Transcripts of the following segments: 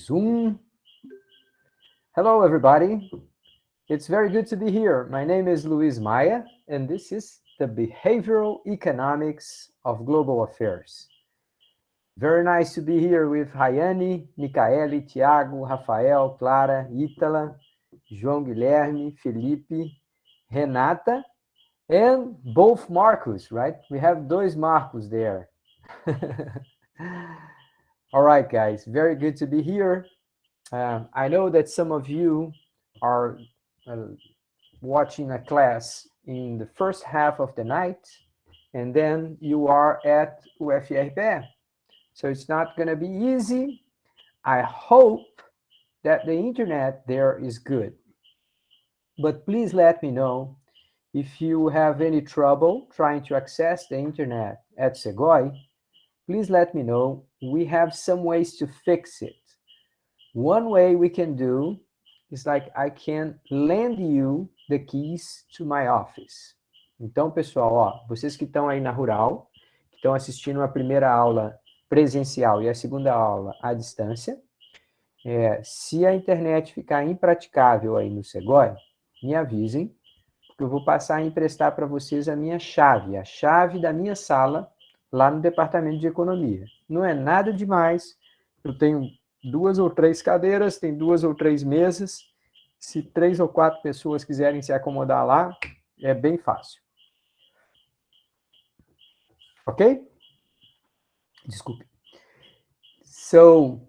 Zoom. Hello, everybody. It's very good to be here. My name is Luis Maia, and this is the Behavioral Economics of Global Affairs. Very nice to be here with Rayane, Micaele, Tiago, Rafael, Clara, Ítala, João Guilherme, Felipe, Renata, and both Marcos, right? We have dois Marcos there. All right, guys, very good to be here. I know that some of you are watching a class in the first half of the night, and then you are at UFRPE. So it's not going to be easy. I hope that the internet there is good. But please let me know if you have any trouble trying to access the internet at Segoy. Please let me know. We have some ways to fix it. One way we can do is like I can lend you the keys to my office. Então, pessoal, ó, vocês que estão aí na Rural, que estão assistindo a primeira aula presencial e a segunda aula à distância, se a internet ficar impraticável aí no Segoy, me avisem, porque eu vou passar a emprestar para vocês a minha chave, a chave da minha sala lá no Departamento de Economia. Não é nada demais, eu tenho 2 ou 3 cadeiras, tem 2 ou 3 mesas. Se 3 ou 4 pessoas quiserem se acomodar lá, é bem fácil. Ok? Desculpe. So,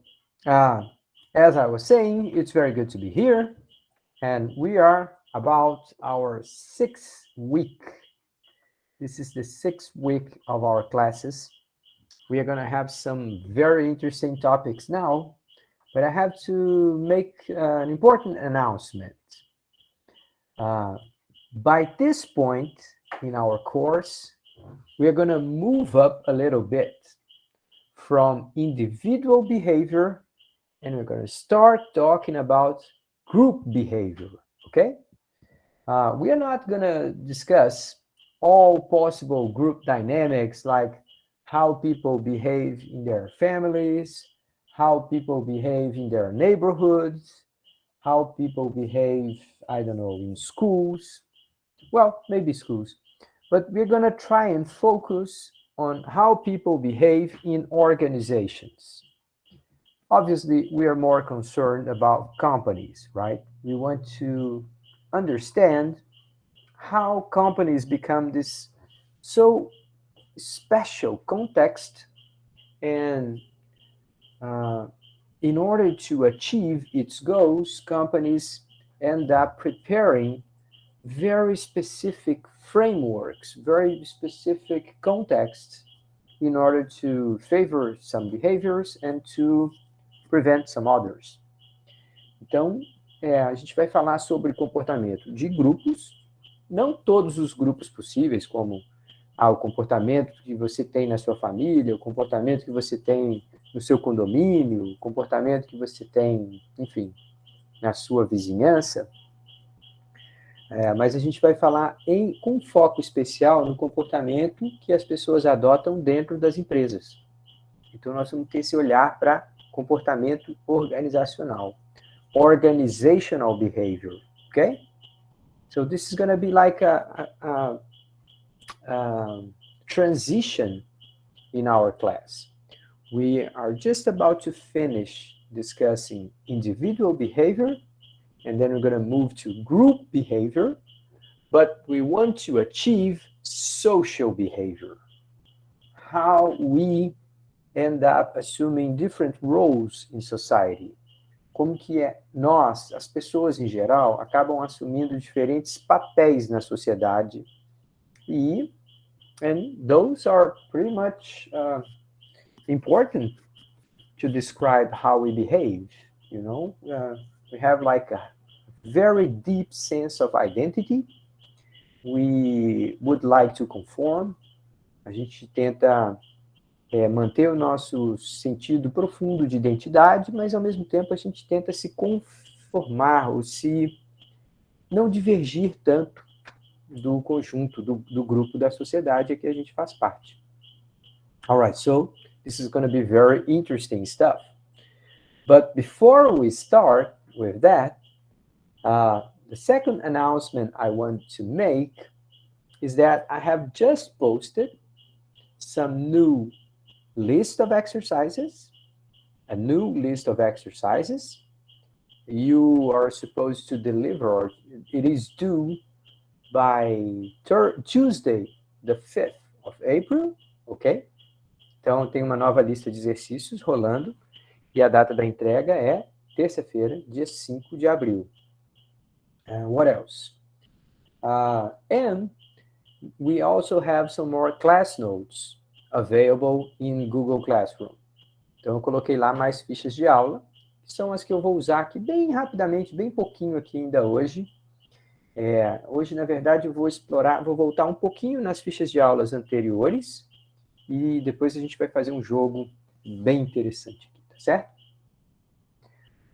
as I was saying, it's very good to be here. And we are about our 6th week. This is the 6th week of our classes. We are going to have some very interesting topics now. But I have to make an important announcement. By this point in our course, we are going to move up a little bit from individual behavior, and we're going to start talking about group behavior, okay? We are not going to discuss all possible group dynamics, like how people behave in their families, how people behave in their neighborhoods, how people behave, I don't know, in schools. Well, maybe schools. But we're going to try and focus on how people behave in organizations. Obviously, we are more concerned about companies, right? We want to understand how companies become this so special context, and in order to achieve its goals, companies end up preparing very specific frameworks, very specific contexts in order to favor some behaviors and to prevent some others. Então, a gente vai falar sobre comportamento de grupos, não todos os grupos possíveis, como o comportamento que você tem na sua família, o comportamento que você tem no seu condomínio, o comportamento que você tem, enfim, na sua vizinhança. Mas a gente vai falar com foco especial no comportamento que as pessoas adotam dentro das empresas. Então, nós vamos ter esse olhar para comportamento organizacional. Organizational behavior, okay? So this is going to be like a transition in our class. We are just about to finish discussing individual behavior, and then we're going to move to group behavior, but we want to achieve social behavior. How we end up assuming different roles in society. Como que nós, as pessoas em geral, acabam assumindo diferentes papéis na sociedade. And those are pretty much important to describe how we behave, you know? We have like a very deep sense of identity. We would like to conform. A gente tenta manter o nosso sentido profundo de identidade, mas ao mesmo tempo a gente tenta se conformar ou se não divergir tanto do conjunto, do grupo da sociedade a que a gente faz parte. All right, so this is going to be very interesting stuff. But before we start with that, the second announcement I want to make is that I have just posted some new list of exercises, a new list of exercises you are supposed to deliver, or it is due by Tuesday, the 5th of April, ok? Então, tem uma nova lista de exercícios rolando e a data da entrega é terça-feira, dia 5 de abril. What else? And we also have some more class notes available in Google Classroom. Então, eu coloquei lá mais fichas de aula, que são as que eu vou usar aqui bem rapidamente, bem pouquinho aqui ainda hoje. Hoje, na verdade, eu vou voltar um pouquinho nas fichas de aulas anteriores e depois a gente vai fazer um jogo bem interessante aqui, tá certo?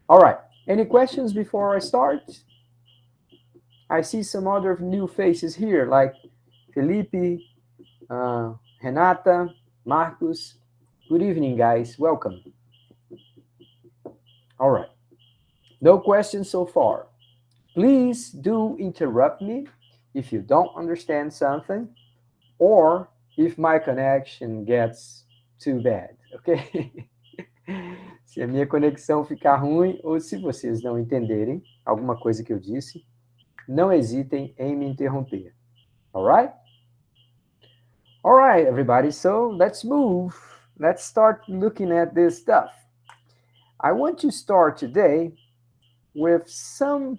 All right. Any questions before I start? I see some other new faces here, like Felipe, Renata, Marcos. Good evening, guys. Welcome. All right. No questions so far. Please do interrupt me if you don't understand something or if my connection gets too bad, ok? Se a minha conexão ficar ruim ou se vocês não entenderem alguma coisa que eu disse, não hesitem em me interromper. All right? All right, everybody. So let's move. Let's start looking at this stuff. I want to start today with some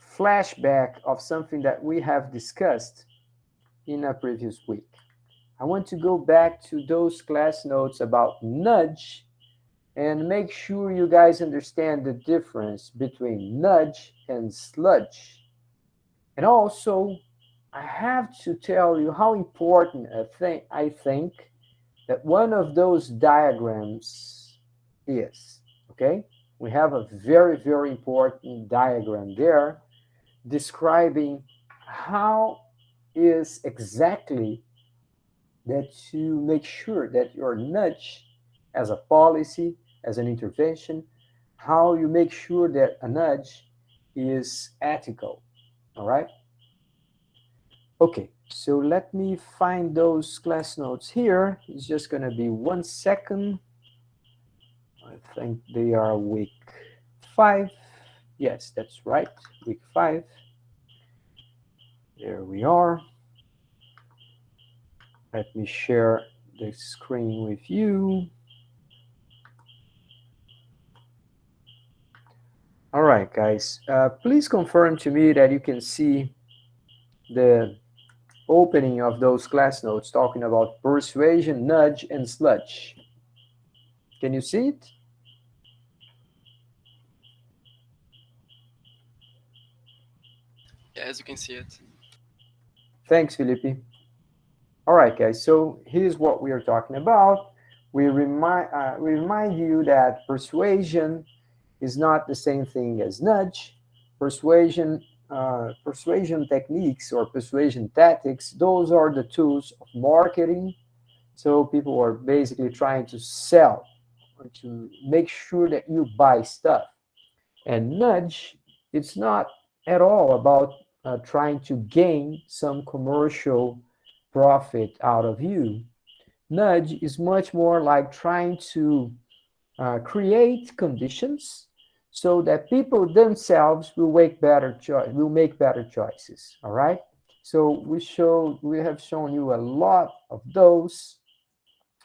flashback of something that we have discussed in a previous week. I want to go back to those class notes about nudge and make sure you guys understand the difference between nudge and sludge. And also, I have to tell you how important I think that one of those diagrams is, okay? We have a very, very important diagram there describing how is exactly that you make sure that your nudge as a policy, as an intervention, how you make sure that a nudge is ethical, all right? Okay, so let me find those class notes here. It's just going to be 1 second. I think they are week 5. Yes, that's right, week 5. There we are. Let me share the screen with you. All right, guys, please confirm to me that you can see the opening of those class notes talking about persuasion, nudge, and sludge. Can you see it? Yes, you can see it. Thanks, Felipe. All right, guys, so here's what we are talking about. We remind you that persuasion is not the same thing as nudge. Persuasion techniques or persuasion tactics, those are the tools of marketing. So people are basically trying to sell or to make sure that you buy stuff. And nudge, it's not at all about trying to gain some commercial profit out of you. Nudge is much more like trying to create conditions so that people themselves will make better choices. All right. So we have shown you a lot of those.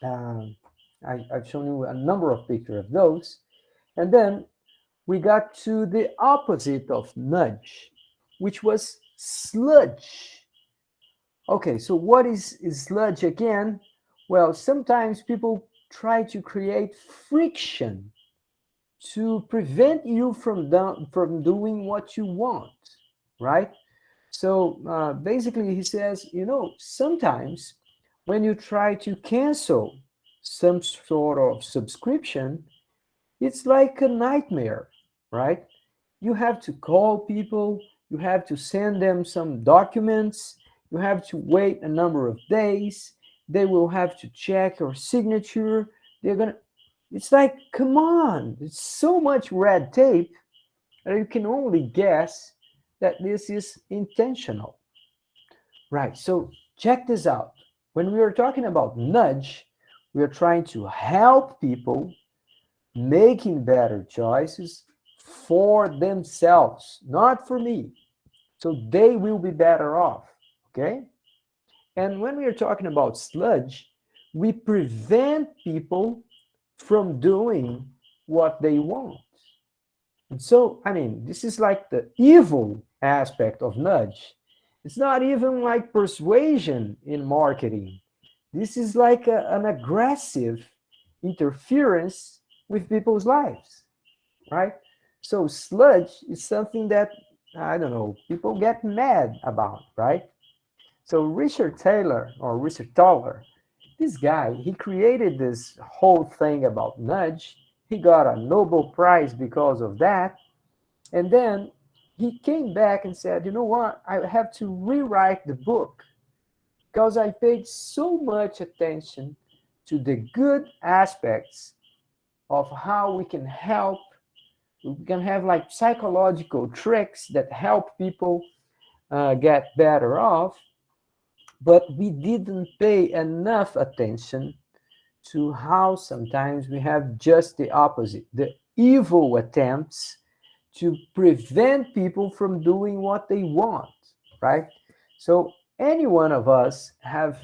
I've shown you a number of pictures of those, and then we got to the opposite of nudge, which was sludge. Okay, so what is sludge again? Well, sometimes people try to create friction to prevent you from doing what you want, right? So basically, he says, sometimes when you try to cancel some sort of subscription, it's like a nightmare, right? You have to call people, you have to send them some documents, you have to wait a number of days, they will have to check your signature, they're going to It's like, come on, it's so much red tape that you can only guess that this is intentional. Right, so check this out. When we are talking about nudge, we are trying to help people making better choices for themselves, not for me. So they will be better off. Okay? And when we are talking about sludge, we prevent people from doing what they want. And so, I mean, this is like the evil aspect of nudge. It's not even like persuasion in marketing. This is like an aggressive interference with people's lives, right? So, sludge is something that, I don't know, people get mad about, right? So, Richard Taylor or Richard Toller, this guy, he created this whole thing about nudge. He got a Nobel Prize because of that. And then he came back and said, you know what? I have to rewrite the book because I paid so much attention to the good aspects of how we can help. We can have like psychological tricks that help people get better off, but we didn't pay enough attention to how sometimes we have just the opposite, the evil attempts to prevent people from doing what they want, right? So any one of us have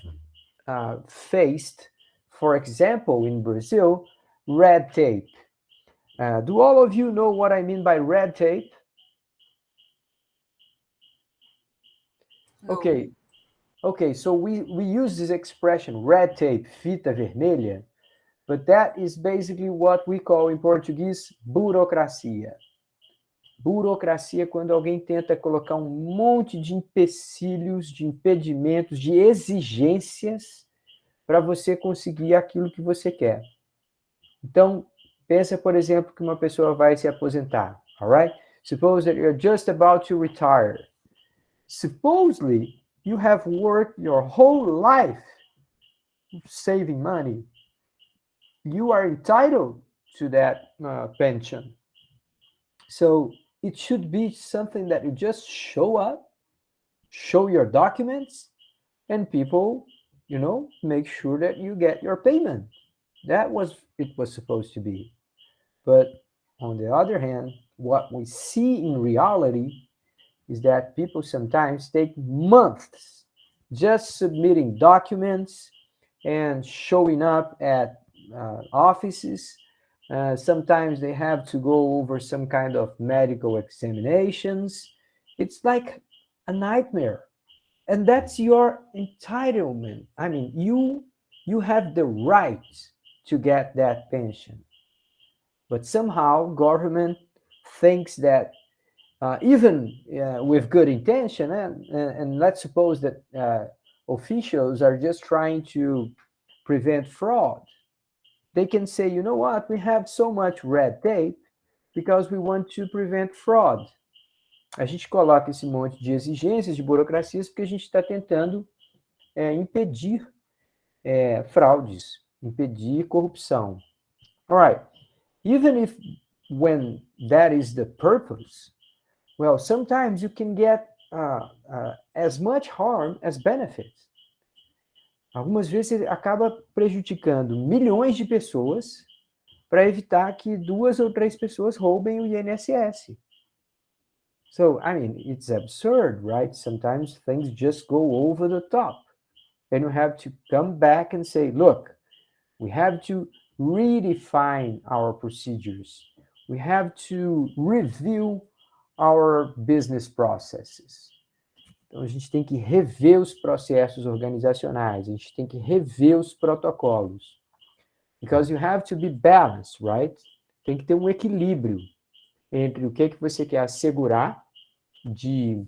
faced, for example, in Brazil, red tape. Do all of you know what I mean by red tape? No. Okay, okay, so we use this expression red tape, fita vermelha, but that is basically what we call in Portuguese burocracia. Burocracia é quando alguém tenta colocar um monte de empecilhos, de impedimentos, de exigências para você conseguir aquilo que você quer. Então, pensa, por exemplo, que uma pessoa vai se aposentar, alright? Suppose that you're just about to retire. Supposedly, you have worked your whole life saving money. You are entitled to that pension. So it should be something that you just show up, show your documents, and people, make sure that you get your payment. That was it was supposed to be. But on the other hand, what we see in reality is that people sometimes take months just submitting documents and showing up at offices. Sometimes they have to go over some kind of medical examinations. It's like a nightmare. And that's your entitlement. I mean, you have the right to get that pension. But somehow government thinks that even with good intention, and let's suppose that officials are just trying to prevent fraud, they can say, you know what, we have so much red tape because we want to prevent fraud. A gente coloca esse monte de exigências, de burocracias, porque a gente está tentando impedir fraudes, impedir corrupção. All right. Even if when that is the purpose, well, sometimes you can get as much harm as benefits. Algumas vezes você acaba prejudicando milhões de pessoas para evitar que duas ou três pessoas roubem o INSS. So, I mean, it's absurd, right? Sometimes things just go over the top. And you have to come back and say, look, we have to redefine our procedures. We have to review our business processes. Então, a gente tem que rever os processos organizacionais, a gente tem que rever os protocolos. Because you have to be balanced, right? Tem que ter um equilíbrio entre o que você quer assegurar de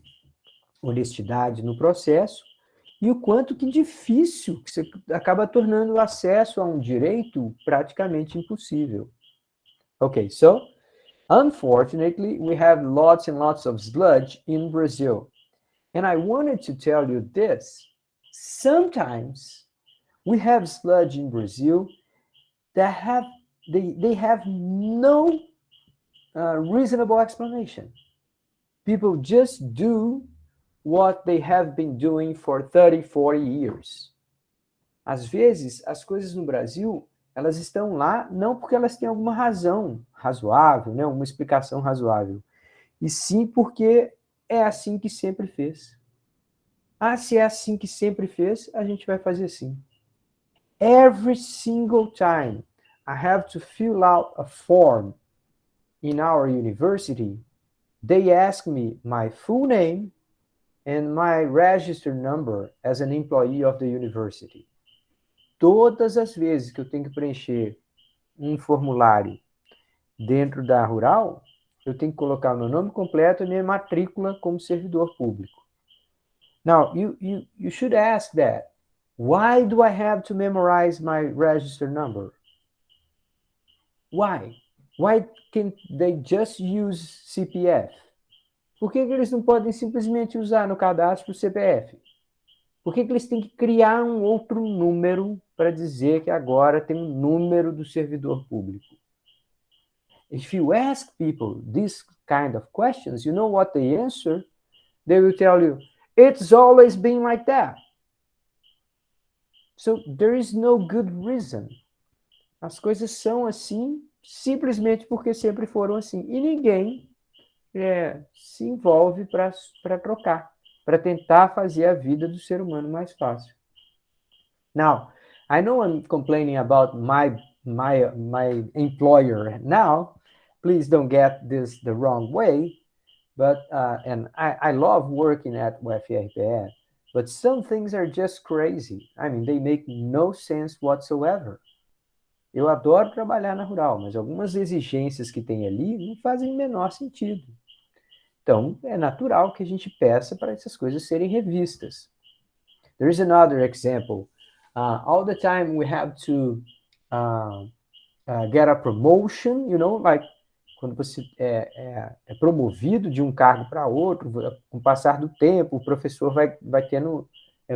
honestidade no processo e o quanto que difícil que você acaba tornando o acesso a um direito praticamente impossível. Okay, so unfortunately, we have lots and lots of sludge in Brazil. And I wanted to tell you this. Sometimes we have sludge in Brazil that have they have no reasonable explanation. People just do what they have been doing for 30, 40 years. Às vezes, as coisas no Brasil, elas estão lá não porque elas têm alguma razão razoável, né, uma explicação razoável, e sim porque é assim que sempre fez. Ah, se é assim que sempre fez, a gente vai fazer assim. Every single time I have to fill out a form in our university, they ask me my full name and my register number as an employee of the university. Todas as vezes que eu tenho que preencher um formulário dentro da Rural, eu tenho que colocar o meu nome completo e minha matrícula como servidor público. Now, you should ask that. Why do I have to memorize my register number? Why? Why can't they just use CPF? Por que eles não podem simplesmente usar no cadastro o CPF? Por que eles têm que criar um outro número para dizer que agora tem um número do servidor público? If you ask people these kind of questions, you know what they answer? They will tell you, it's always been like that. So there is no good reason. As coisas são assim simplesmente porque sempre foram assim. E ninguém se envolve para trocar, para tentar fazer a vida do ser humano mais fácil. Now, I know I'm complaining about my employer now. Please don't get this the wrong way. But and I love working at UFRPE, but some things are just crazy. I mean, they make no sense whatsoever. Eu adoro trabalhar na Rural, mas algumas exigências que tem ali não fazem o menor sentido. Então, é natural que a gente peça para essas coisas serem revistas. There is another example. All the time we have to get a promotion, you know, like quando você é promovido de um cargo para outro, com o passar do tempo, o professor vai tendo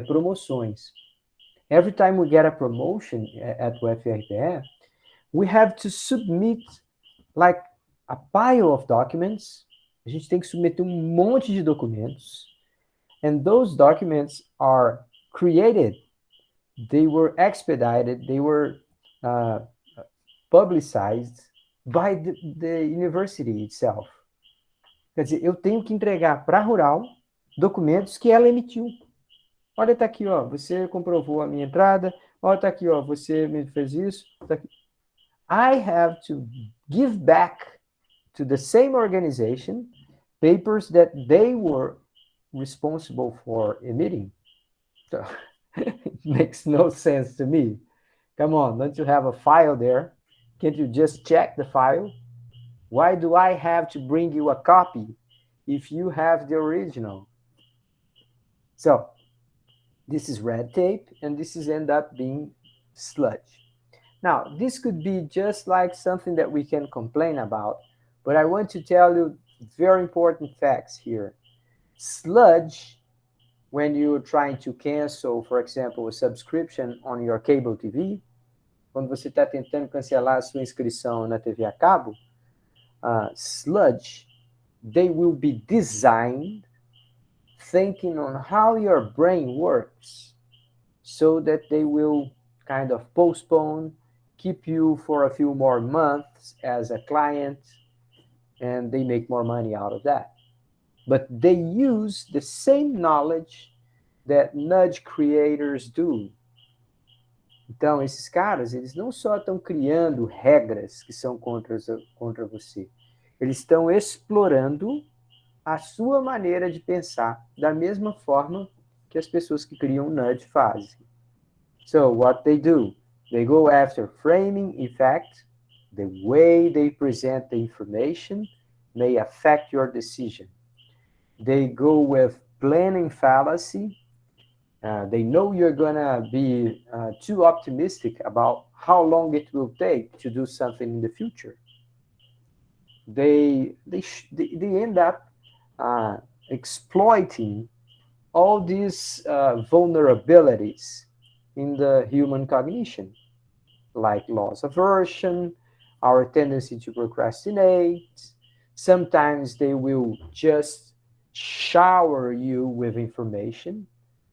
promoções. Every time we get a promotion at UFRPE, we have to submit like a pile of documents. A gente tem que submeter um monte de documentos. And those documents are created. They were expedited. They were publicized by the university itself. Quer dizer, eu tenho que entregar para a Rural documentos que ela emitiu. Olha, tá aqui, ó, você comprovou a minha entrada. Olha, tá aqui, ó, você me fez isso. Tá aqui. I have to give back to the same organization papers that they were responsible for emitting. So it makes no sense to me. Come on, don't you have a file there? Can't you just check the file? Why do I have to bring you a copy if you have the original? So this is red tape, and this is end up being sludge. Now, this could be just like something that we can complain about, but I want to tell you very important facts here. Sludge, when you're trying to cancel, for example, a subscription on your cable TV, quando você está tentando cancelar a sua inscrição na TV a cabo, sludge, they will be designed thinking on how your brain works so that they will kind of postpone, keep you for a few more months as a client, and they make more money out of that. But they use the same knowledge that nudge creators do. Então, esses caras, eles não só estão criando regras que são contra você, eles estão explorando a sua maneira de pensar da mesma forma que as pessoas que criam nudge fazem. So, what they do? They go after framing effect. The way they present the information may affect your decision. They go with planning fallacy. They know you're going to be too optimistic about how long it will take to do something in the future. They end up exploiting all these vulnerabilities in the human cognition, like loss aversion, our tendency to procrastinate. Sometimes they will just shower you with information.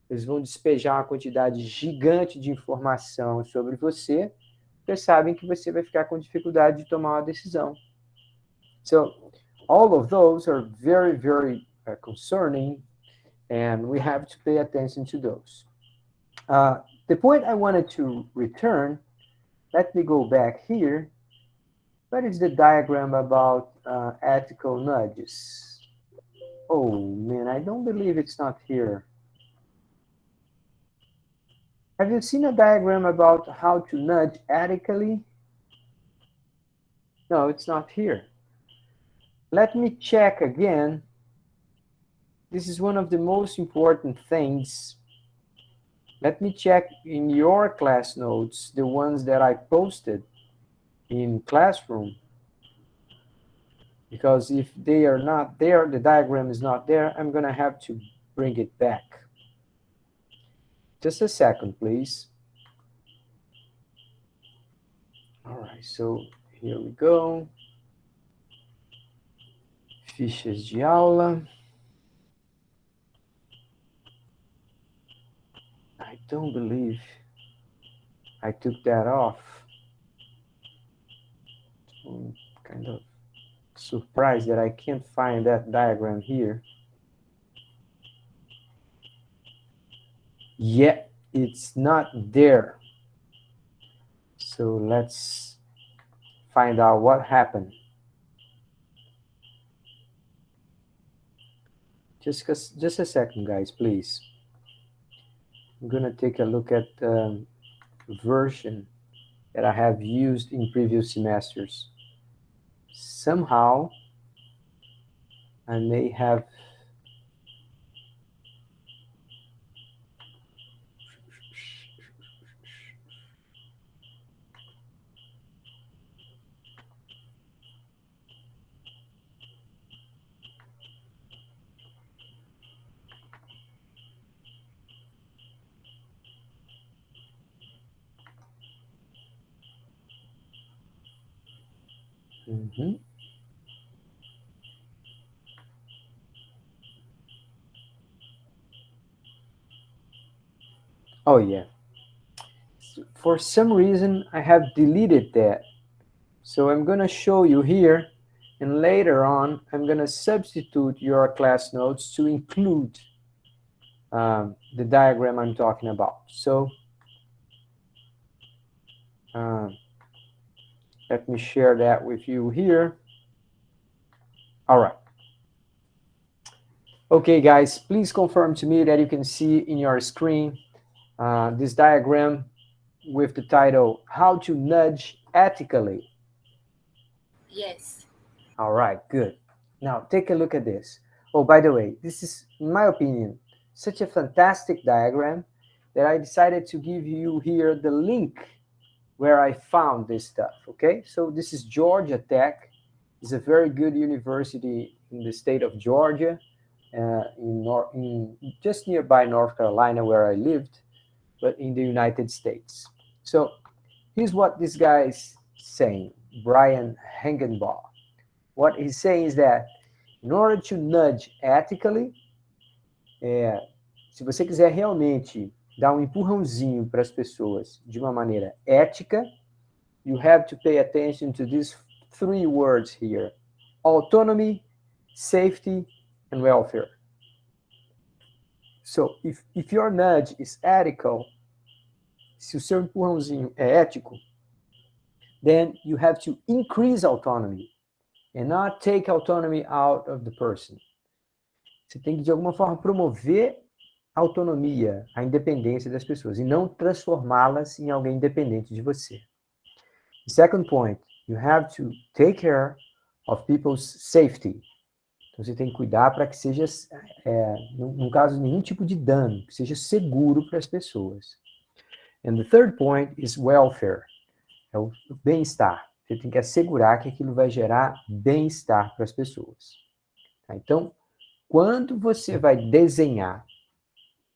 Eles vão despejar uma quantidade gigante de informação sobre você, porque sabem que você vai ficar com dificuldade de tomar uma decisão. So, all of those are very, very concerning, and we have to pay attention to those. The point I wanted to return, let me go back here. What is the diagram about ethical nudges? Oh man, I don't believe it's not here. Have you seen a diagram about how to nudge ethically? No, it's not here. Let me check again. This is one of the most important things. Let me check in your class notes, the ones that I posted in Classroom. Because if they are not there, the diagram is not there, I'm going to have to bring it back. Just a second, please. All right, so here we go. Fichas de aula. I don't believe I took that off. I'm kind of surprised that I can't find that diagram here. Yeah, it's not there. So let's find out what happened. Just a second, guys, please. I'm gonna take a look at the version that I have used in previous semesters. Somehow, I may have Oh yeah. For some reason, I have deleted that. So I'm going to show you here, and later on, I'm going to substitute your class notes to include the diagram I'm talking about. So let me share that with you here. All right. Okay, guys, please confirm to me that you can see in your screen this diagram with the title, How to Nudge Ethically. Yes. All right, good. Now, take a look at this. Oh, by the way, this is, in my opinion, such a fantastic diagram that I decided to give you here the link where I found this stuff, okay? So this is Georgia Tech. It's a very good university in the state of Georgia, in just nearby North Carolina where I lived, but in the United States. So here's what this guy is saying, Brian Hengenbaugh. What he's saying is that in order to nudge ethically, se você quiser realmente dar um empurrãozinho para as pessoas de uma maneira ética, you have to pay attention to these three words here: autonomy, safety, and welfare. So if your nudge is ethical, se o seu empurrãozinho é ético, then you have to increase autonomy and not take autonomy out of the person. Você tem que, de alguma forma, promover a autonomia, a independência das pessoas, e não transformá-las em alguém independente de você. The second point, you have to take care of people's safety. Então, você tem que cuidar para que seja, não cause nenhum tipo de dano, que seja seguro para as pessoas. And the third point is welfare. É o bem-estar. Você tem que assegurar que aquilo vai gerar bem-estar para as pessoas. Tá? Então, quando você vai desenhar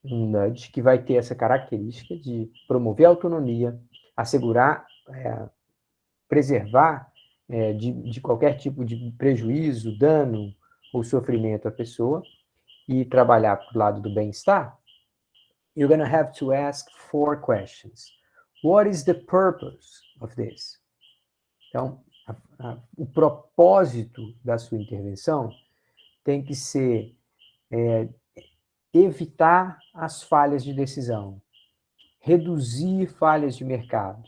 um nudge que vai ter essa característica de promover a autonomia, assegurar, preservar de qualquer tipo de prejuízo, dano ou sofrimento à pessoa e trabalhar para o lado do bem-estar, you're going to have to ask 4 questions. What is the purpose of this? Então, o propósito da sua intervenção tem que ser evitar as falhas de decisão, reduzir falhas de mercado.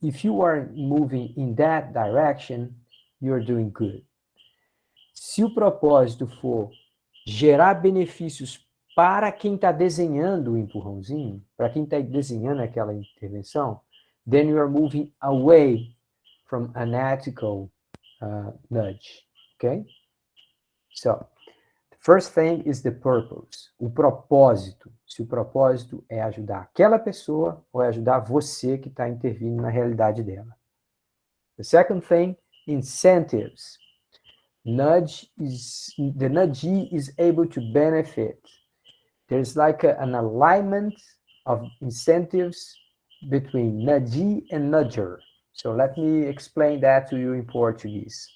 If you are moving in that direction, you're doing good. Se o propósito for gerar benefícios para quem está desenhando o empurrãozinho, para quem está desenhando aquela intervenção, then you are moving away from an ethical nudge. Okay? So, the first thing is the purpose. O propósito. Se o propósito é ajudar aquela pessoa ou é ajudar você que está intervindo na realidade dela. The second thing, incentives. The nudgee is able to benefit. There's like an alignment of incentives between nudgee and nudger. So let me explain that to you in Portuguese.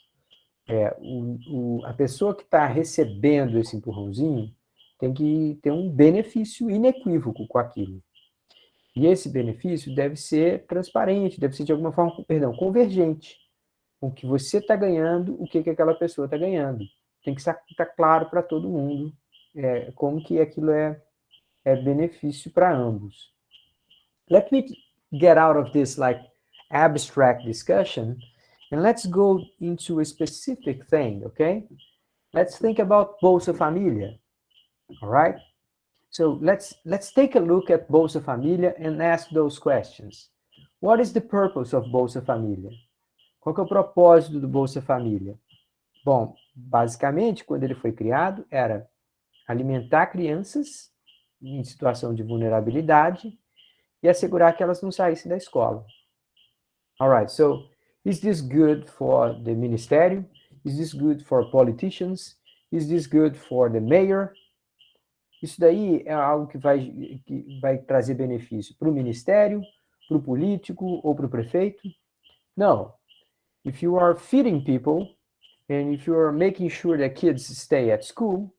A pessoa que está recebendo esse empurrãozinho tem que ter um benefício inequívoco com aquilo. E esse benefício deve ser transparente, deve ser de alguma forma, convergente. O que você está ganhando, o que aquela pessoa está ganhando. Tem que estar claro para todo mundo como que aquilo é benefício para ambos. Let me get out of this like abstract discussion and let's go into a specific thing, okay? Let's think about Bolsa Família, all right? So let's take a look at Bolsa Família and ask those questions. What is the purpose of Bolsa Família? Qual que é o propósito do Bolsa Família? Bom, basicamente, quando ele foi criado, era alimentar crianças em situação de vulnerabilidade e assegurar que elas não saíssem da escola. All right, so is this good for the ministério? Is this good for politicians? Is this good for the mayor? Isso daí é algo que vai trazer benefício para o ministério, para o político ou para o prefeito? No. If you are feeding people and if you are making sure that kids stay at school,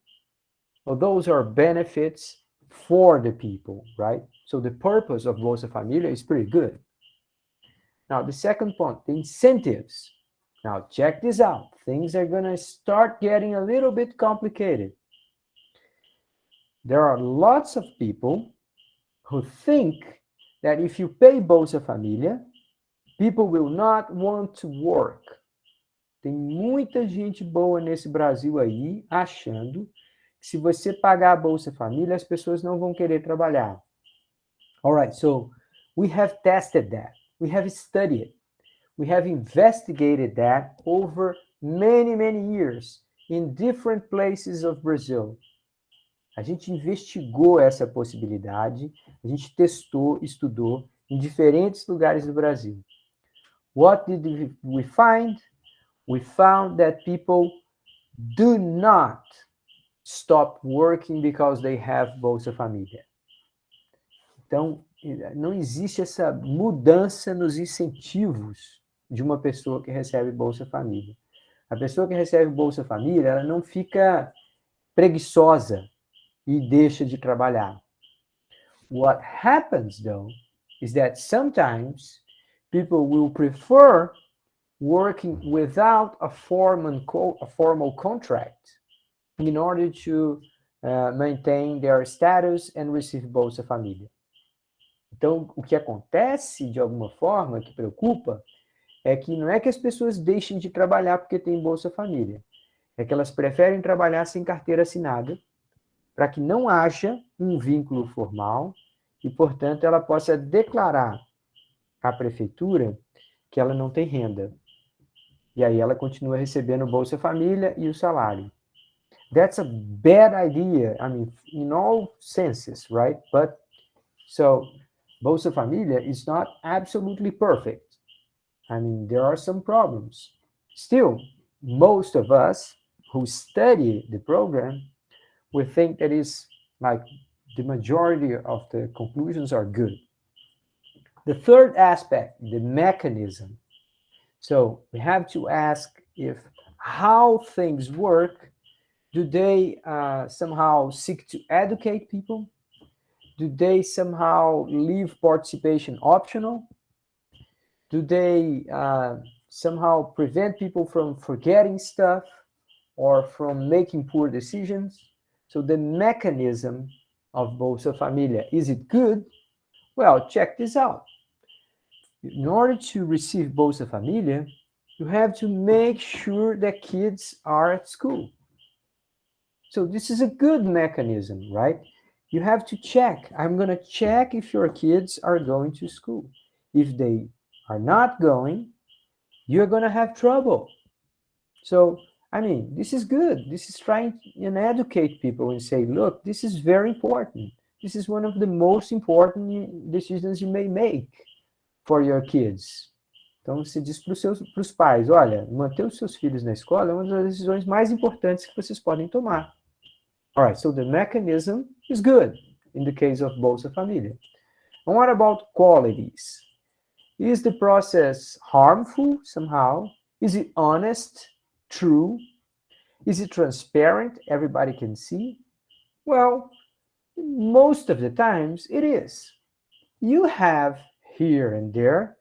well, those are benefits for the people, right? So the purpose of Bolsa Família is pretty good. Now, the second point, the incentives. Now, check this out. Things are going to start getting a little bit complicated. There are lots of people who think that if you pay Bolsa Família, people will not want to work. Tem muita gente boa nesse Brasil aí achando que se você pagar a Bolsa Família, as pessoas não vão querer trabalhar. All right, so we have tested that. We have studied. We have investigated that over many, many years in different places of Brazil. A gente investigou essa possibilidade, a gente testou, estudou em diferentes lugares do Brasil. What did we find? We found that people do not stop working because they have Bolsa Família. Então, não existe essa mudança nos incentivos de uma pessoa que recebe Bolsa Família. A pessoa que recebe Bolsa Família, ela não fica preguiçosa e deixa de trabalhar. What happens, though, is that sometimes people will prefer working without a formal contract in order to maintain their status and receive Bolsa Família. Então, o que acontece, de alguma forma, que preocupa, é que não é que as pessoas deixem de trabalhar porque tem Bolsa Família. É que elas preferem trabalhar sem carteira assinada, para que não haja um vínculo formal e, portanto, ela possa declarar à prefeitura que ela não tem renda. E aí ela continua recebendo Bolsa Família e o salário. That's a bad idea, I mean, in all senses, right? But, so, Bolsa Família is not absolutely perfect. I mean, there are some problems. Still, most of us who study the program, we think that is like the majority of the conclusions are good. The third aspect, the mechanism. So we have to ask if how things work. Do they somehow seek to educate people? Do they somehow leave participation optional? Do they somehow prevent people from forgetting stuff or from making poor decisions? So the mechanism of Bolsa Familia, is it good? Well, check this out. In order to receive Bolsa Familia, you have to make sure that kids are at school. So this is a good mechanism, right? You have to check. I'm going to check if your kids are going to school. If they are not going, you're going to have trouble. So, I mean, this is good. This is trying and educate people and say, look, this is very important. This is one of the most important decisions you may make for your kids. Então, você diz para os pais, olha, manter os seus filhos na escola é uma das decisões mais importantes que vocês podem tomar. All right, so the mechanism is good in the case of Bolsa Familia. And what about qualities? Is the process harmful somehow? Is it honest, true? Is it transparent? Everybody can see? Well, most of the times it is. You have here and there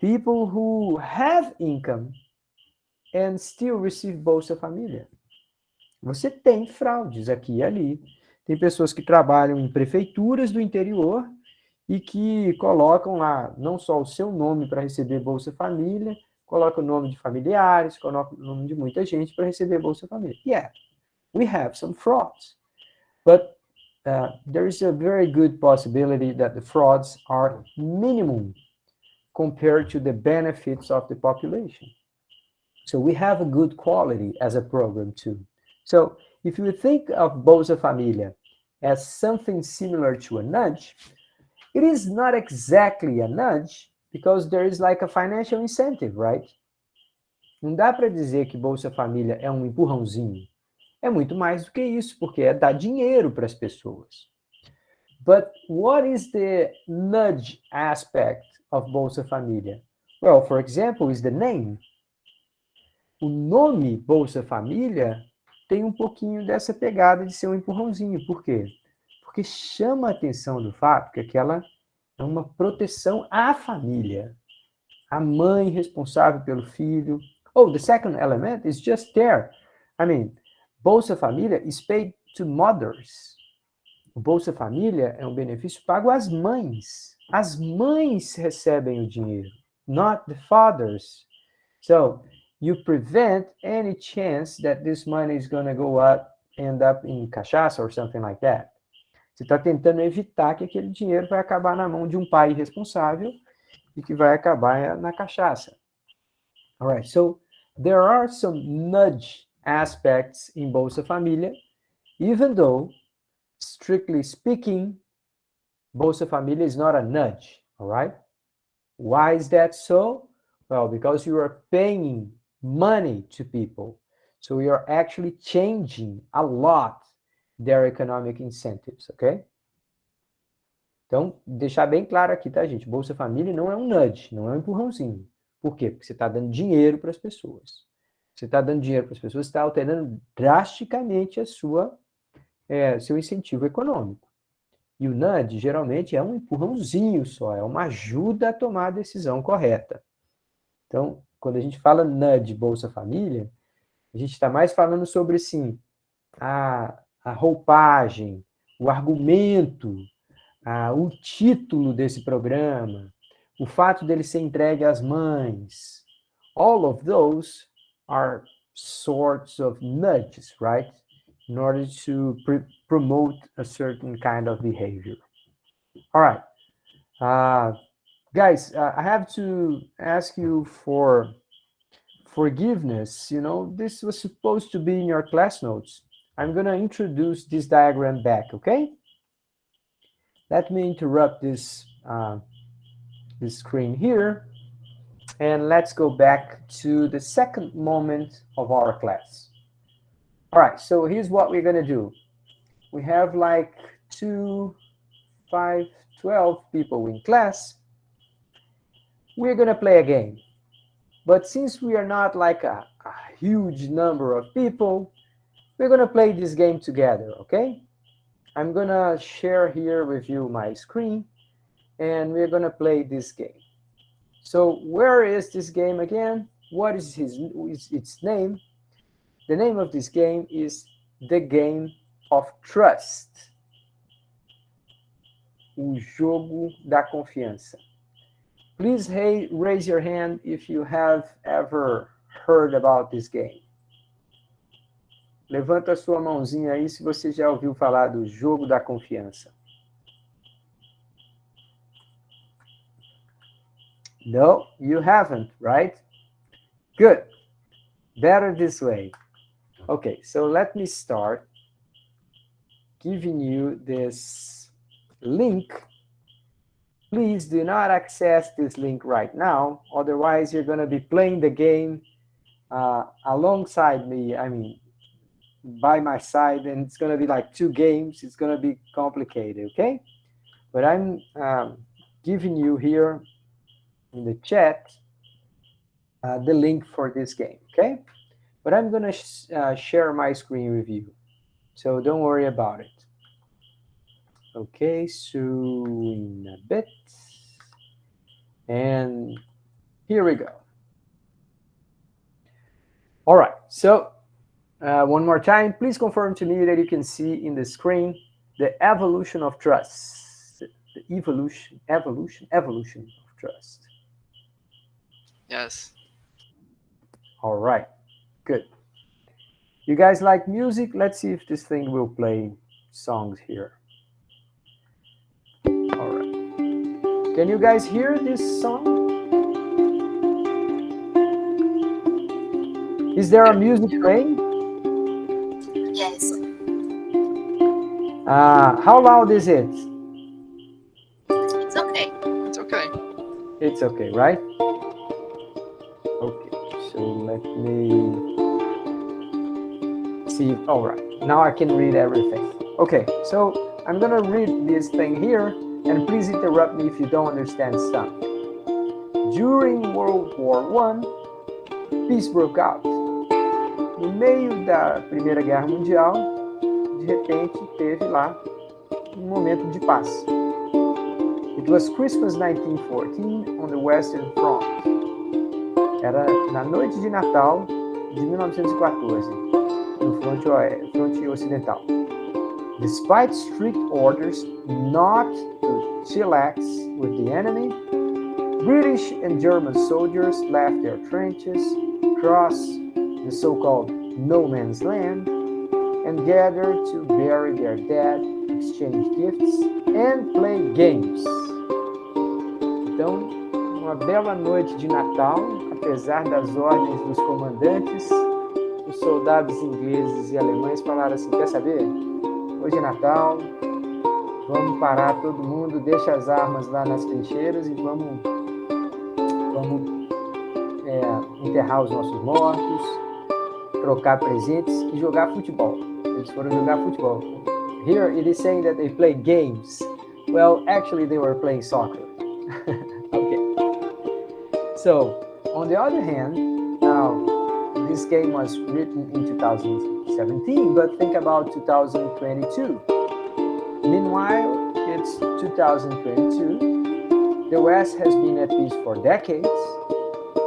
people who have income and still receive Bolsa Família. Você tem fraudes aqui e ali. Tem pessoas que trabalham em prefeituras do interior e que colocam lá não só o seu nome para receber Bolsa Família, colocam o nome de familiares, colocam o nome de muita gente para receber Bolsa Família. Yeah, we have some frauds. But there is a very good possibility that the frauds are minimum compared to the benefits of the population. So we have a good quality as a program too. So if you think of Bolsa Familia as something similar to a nudge, it is not exactly a nudge because there is like a financial incentive, right? Não dá para dizer que Bolsa Família é um empurrãozinho. É muito mais do que isso, porque é dar dinheiro para as pessoas. But what is the nudge aspect of Bolsa Família? Well, for example, is the name. O nome Bolsa Família tem um pouquinho dessa pegada de ser um empurrãozinho. Por quê? Porque chama a atenção do fato que aquela é uma proteção à família. A mãe responsável pelo filho. Oh, the second element is just there. I mean, Bolsa Família is paid to mothers. O Bolsa Família é um benefício pago às mães. As mães recebem o dinheiro, not the fathers. So, you prevent any chance that this money is going to end up in cachaça or something like that. Você está tentando evitar que aquele dinheiro vai acabar na mão de um pai irresponsável e que vai acabar na cachaça. All right, so there are some nudge aspects in Bolsa Família, even though, strictly speaking, Bolsa Família is not a nudge, all right? Why is that so? Well, because you are paying money to people. So you're actually changing a lot their economic incentives, ok? Então, deixar bem claro aqui, tá, gente? Bolsa Família não é um nudge, não é um empurrãozinho. Por quê? Porque você está dando dinheiro para as pessoas. Você está dando dinheiro para as pessoas, está alterando drasticamente a seu incentivo econômico. E o nudge, geralmente, é um empurrãozinho só, é uma ajuda a tomar a decisão correta. Então, quando a gente fala nudge Bolsa Família, a gente está mais falando sobre, assim, a roupagem, o argumento, o título desse programa, o fato dele ser entregue às mães. All of those are sorts of nudges, right? In order to promote a certain kind of behavior. All right. Guys, I have to ask you for forgiveness. You know, this was supposed to be in your class notes. I'm going to introduce this diagram back, okay? Let me interrupt this screen here, and let's go back to the second moment of our class. All right, so here's what we're going to do. We have like 2, 5, 12 people in class. We're going to play a game. But since we are not like a huge number of people, we're going to play this game together, okay? I'm going to share here with you my screen, and we're going to play this game. So where is this game again? What is its name? The name of this game is The Game of Trust. O jogo da confiança. Please raise your hand if you have ever heard about this game. Levanta a sua mãozinha aí se você já ouviu falar do jogo da confiança. No, you haven't, right? Good. Better this way. Okay, so let me start giving you this link. Please do not access this link right now. Otherwise, you're going to be playing the game alongside me. I mean, by my side, and it's going to be like two games. It's going to be complicated, okay? But I'm giving you here in the chat the link for this game, okay? But I'm going to share my screen with you, so don't worry about it. Okay, so in a bit, and here we go. All right, so one more time, please confirm to me that you can see in the screen the evolution of trust. The evolution of trust. Yes. All right, good. You guys like music? Let's see if this thing will play songs here. All right. Can you guys hear this song? Is there a music playing? Yes. How loud is it? It's okay. It's okay. It's okay, right? Okay, so let me see. All right, now I can read everything. Okay, so I'm gonna read this thing here, and please interrupt me if you don't understand something. During World War I, peace broke out. No meio da Primeira Guerra Mundial, de repente teve lá momento de paz. It was Christmas 1914 on the Western Front. Era na noite de Natal de 1914, no fronte ocidental. Despite strict orders not to chillax with the enemy, British and German soldiers left their trenches, crossed the so-called no man's land, and gathered to bury their dead, exchange gifts, and play games. Então, uma bela noite de Natal, apesar das ordens dos comandantes, os soldados ingleses e alemães falaram assim: quer saber? Hoje é Natal, vamos parar todo mundo, deixa as armas lá nas trincheiras e vamos enterrar os nossos mortos, trocar presentes e jogar futebol. Eles foram jogar futebol. Here it is saying that they play games. Well, actually they were playing soccer. Okay. So, on the other hand, now this game was written in 2017, but think about 2022. Meanwhile, it's 2022. The West has been at peace for decades.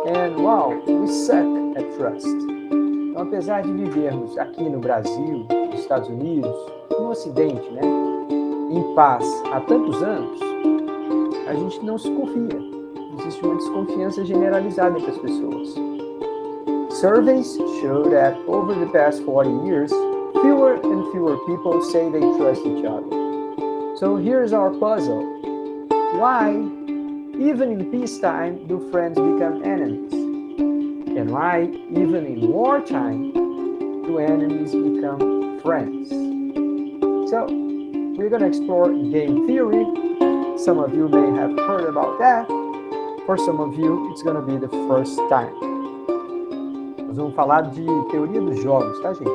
And wow, we suck at trust. Então, apesar de vivermos aqui no Brasil, nos Estados Unidos, no Ocidente, né, em paz há tantos anos, a gente não se confia. Existe uma desconfiança generalizada entre as pessoas. Surveys show that over the past 40 years, fewer and fewer people say they trust each other. So here's our puzzle. Why, even in peacetime, do friends become enemies? And why, even in wartime, do enemies become friends? So, we're going to explore game theory. Some of you may have heard about that. For some of you, it's going to be the first time. Nós vamos falar de teoria dos jogos, tá, gente?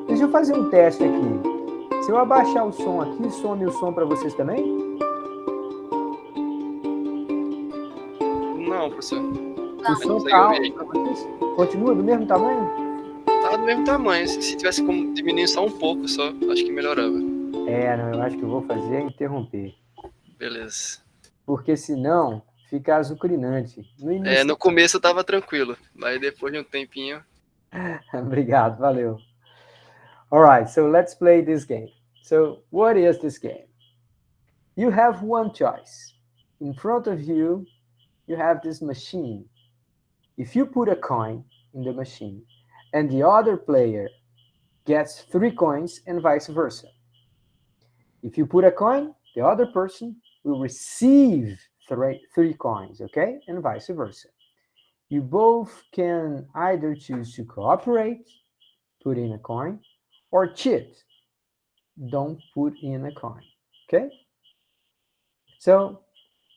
Deixa eu fazer um teste aqui. Se eu abaixar o som aqui, some o som para vocês também? Não, professor. O Tá. Eu não som consegui tá ouvir alto aí. para vocês? Continua do mesmo tamanho? Tá do mesmo tamanho. Se tivesse como diminuir só um pouco, só, acho que melhorava. Não, eu acho que eu vou fazer é interromper. Beleza. Porque senão fica azucrinante. No É, início. no começo tava tranquilo, mas depois de um tempinho. Obrigado, valeu. All right, so let's play this game. So, what is this game? You have one choice. In front of you, you have this machine. If you put a coin in the machine and the other player gets 3 coins and vice versa. If you put a coin, the other person will receive three coins, okay? And vice versa. You both can either choose to cooperate, put in a coin, or cheat, don't put in a coin, okay? So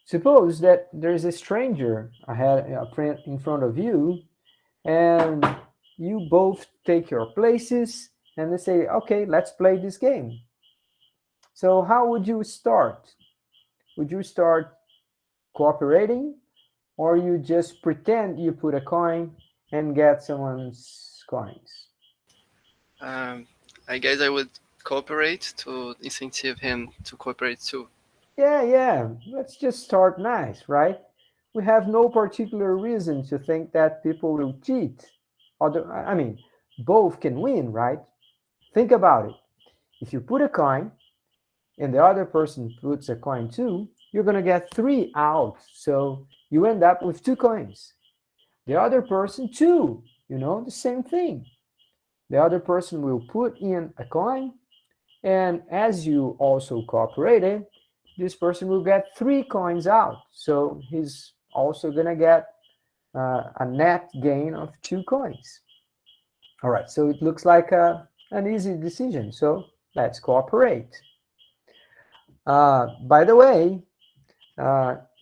suppose that there's a stranger ahead in front of you, and you both take your places and they say, okay, let's play this game. So how would you start? Would you start cooperating, or you just pretend you put a coin and get someone's coins? I guess I would cooperate to incentive him to cooperate too. Yeah, let's just start nice, right? We have no particular reason to think that people will cheat. I mean, both can win, right? Think about it. If you put a coin and the other person puts a coin too, you're going to get 3 out. So you end up with 2 coins. The other person too, the same thing. The other person will put in a coin, and as you also cooperated, this person will get 3 coins out. So he's also going to get a net gain of 2 coins. All right, so it looks like an easy decision. So let's cooperate. By the way,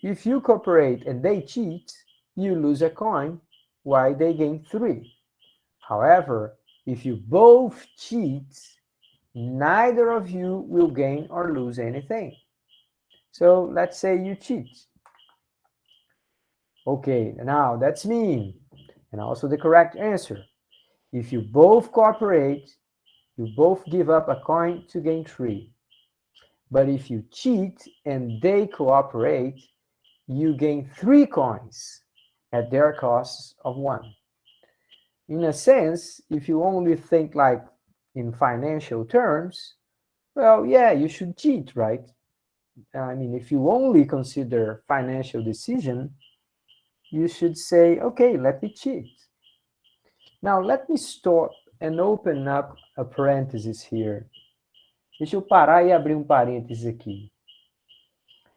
if you cooperate and they cheat, you lose a coin while they gain 3. However, if you both cheat, neither of you will gain or lose anything. So let's say you cheat. Okay, now that's mean. And also the correct answer. If you both cooperate, you both give up a coin to gain 3. But if you cheat and they cooperate, you gain 3 coins at their cost of 1. In a sense, if you only think like in financial terms, well, yeah, you should cheat, right? I mean, if you only consider financial decision, you should say, okay, let me cheat. Now, let me stop and open up a parenthesis here. Deixa eu parar e abrir parênteses aqui.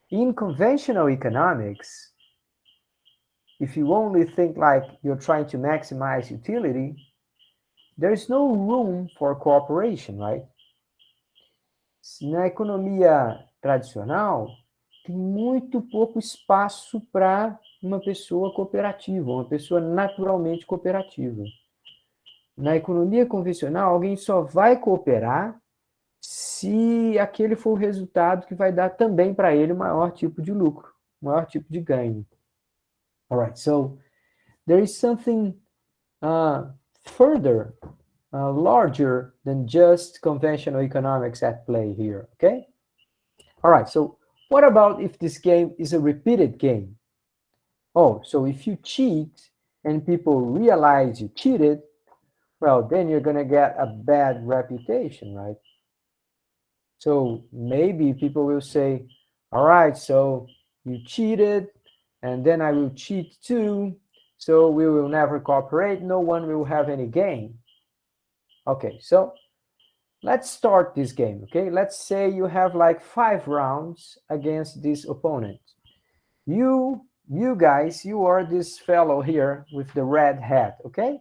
In conventional economics, if you only think like you're trying to maximize utility, there's no room for cooperation, right? Na economia tradicional, tem muito pouco espaço para uma pessoa cooperativa, uma pessoa naturalmente cooperativa. Na economia convencional, alguém só vai cooperar se aquele for o resultado que vai dar também para ele o maior tipo de lucro, o maior tipo de ganho. All right, so there is something further, larger than just conventional economics at play here, okay? All right, so what about if this game is a repeated game? Oh, so if you cheat and people realize you cheated, well, then you're going to get a bad reputation, right? So maybe people will say, all right, so you cheated, and then I will cheat too, so we will never cooperate, no one will have any gain. Okay, so let's start this game, okay? Let's say you have like 5 rounds against this opponent. You guys, you are this fellow here with the red hat, okay?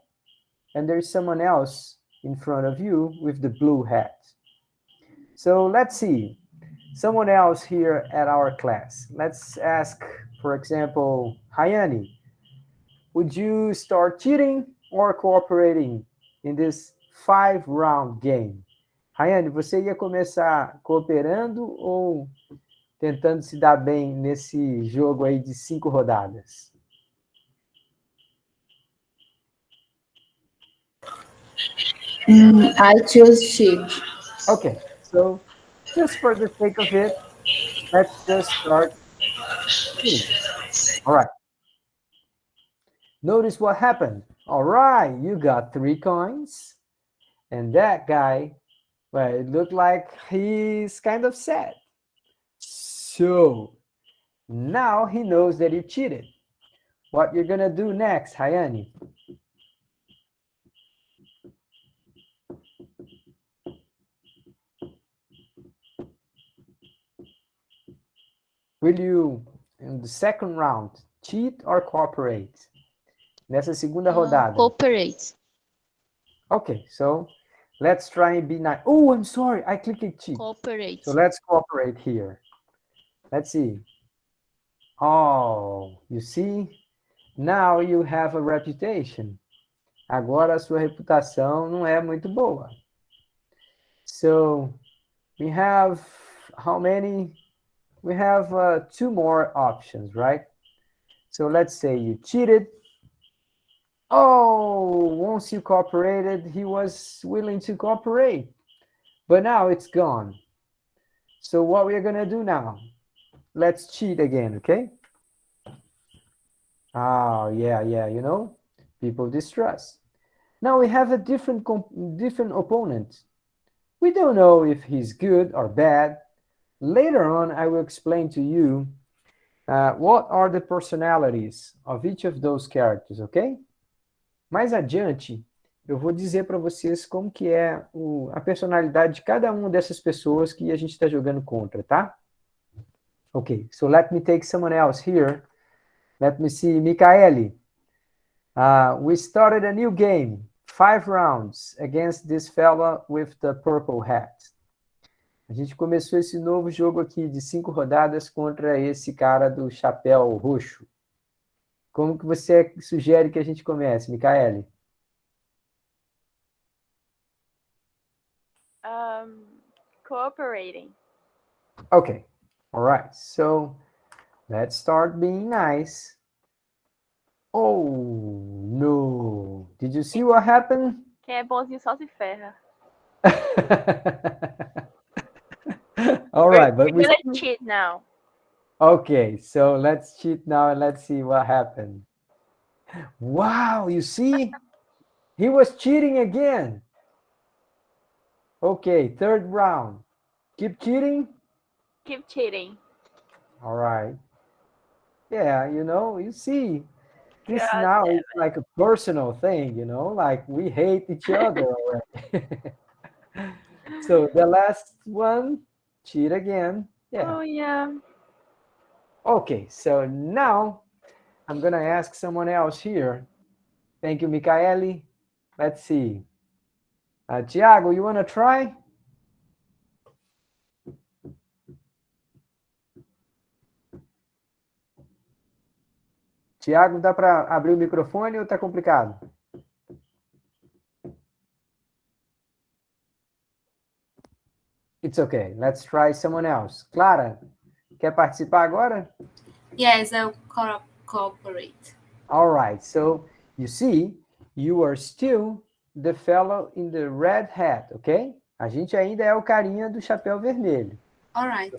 And there's someone else in front of you with the blue hat. So let's see. Someone else here at our class. Let's ask, for example, Hayani. Would you start cheating or cooperating in this 5-round game? Hayani, você ia começar cooperando ou tentando se dar bem nesse jogo aí de 5 rodadas? I choose cheat. Okay, so just for the sake of it, let's just start cheating. All right, notice what happened. All right, you got 3 coins, and that guy, well, it looked like he's kind of sad. So now he knows that you cheated. What you're gonna do next, Hayani? Will you, in the second round, cheat or cooperate? Nessa segunda rodada. Cooperate. Okay, so let's try and be nice. Oh, I'm sorry, I clicked cheat. So Cooperate. let's cooperate here. Let's see. Oh, you see? Now you have a reputation. Agora a sua reputação não é muito boa. So we have how many? We have 2 more options, right? So let's say you cheated. Oh, once you cooperated, he was willing to cooperate, but now it's gone. So what we're gonna do now? Let's cheat again, okay? Oh, yeah, people distrust. Now we have a different opponent. We don't know if he's good or bad. Later on, I will explain to you what are the personalities of each of those characters, okay? Mais adiante, eu vou dizer para vocês como que é a personalidade de cada uma dessas pessoas que a gente está jogando contra, tá? Okay, so let me take someone else here. Let me see, Mikaeli. We started a new game, 5 rounds, against this fella with the purple hat. A gente começou esse novo jogo aqui de 5 rodadas contra esse cara do chapéu roxo. Como que você sugere que a gente comece, Mikaeli? Cooperating. Okay, all right, so let's start being nice. Oh, no. Did you see what happened? Quem é bonzinho só se ferra. All right, but We're gonna cheat now. Okay, so let's cheat now and let's see what happened. Wow, you see? He was cheating again. Okay, third round. Keep cheating? Keep cheating. All right. Yeah, you see, this God now damn is like a personal thing, like we hate each other already. So the last one, cheat again. Yeah. Oh yeah. Okay, so now I'm gonna ask someone else here. Thank you, Michaeli. Let's see. Tiago, you wanna try? Tiago, dá para abrir o microfone ou tá complicado? It's okay. Let's try someone else. Clara, quer participar agora? Yes, I'll cooperate. All right. So you see, you are still the fellow in the red hat, okay? A gente ainda é o carinha do chapéu vermelho. All right.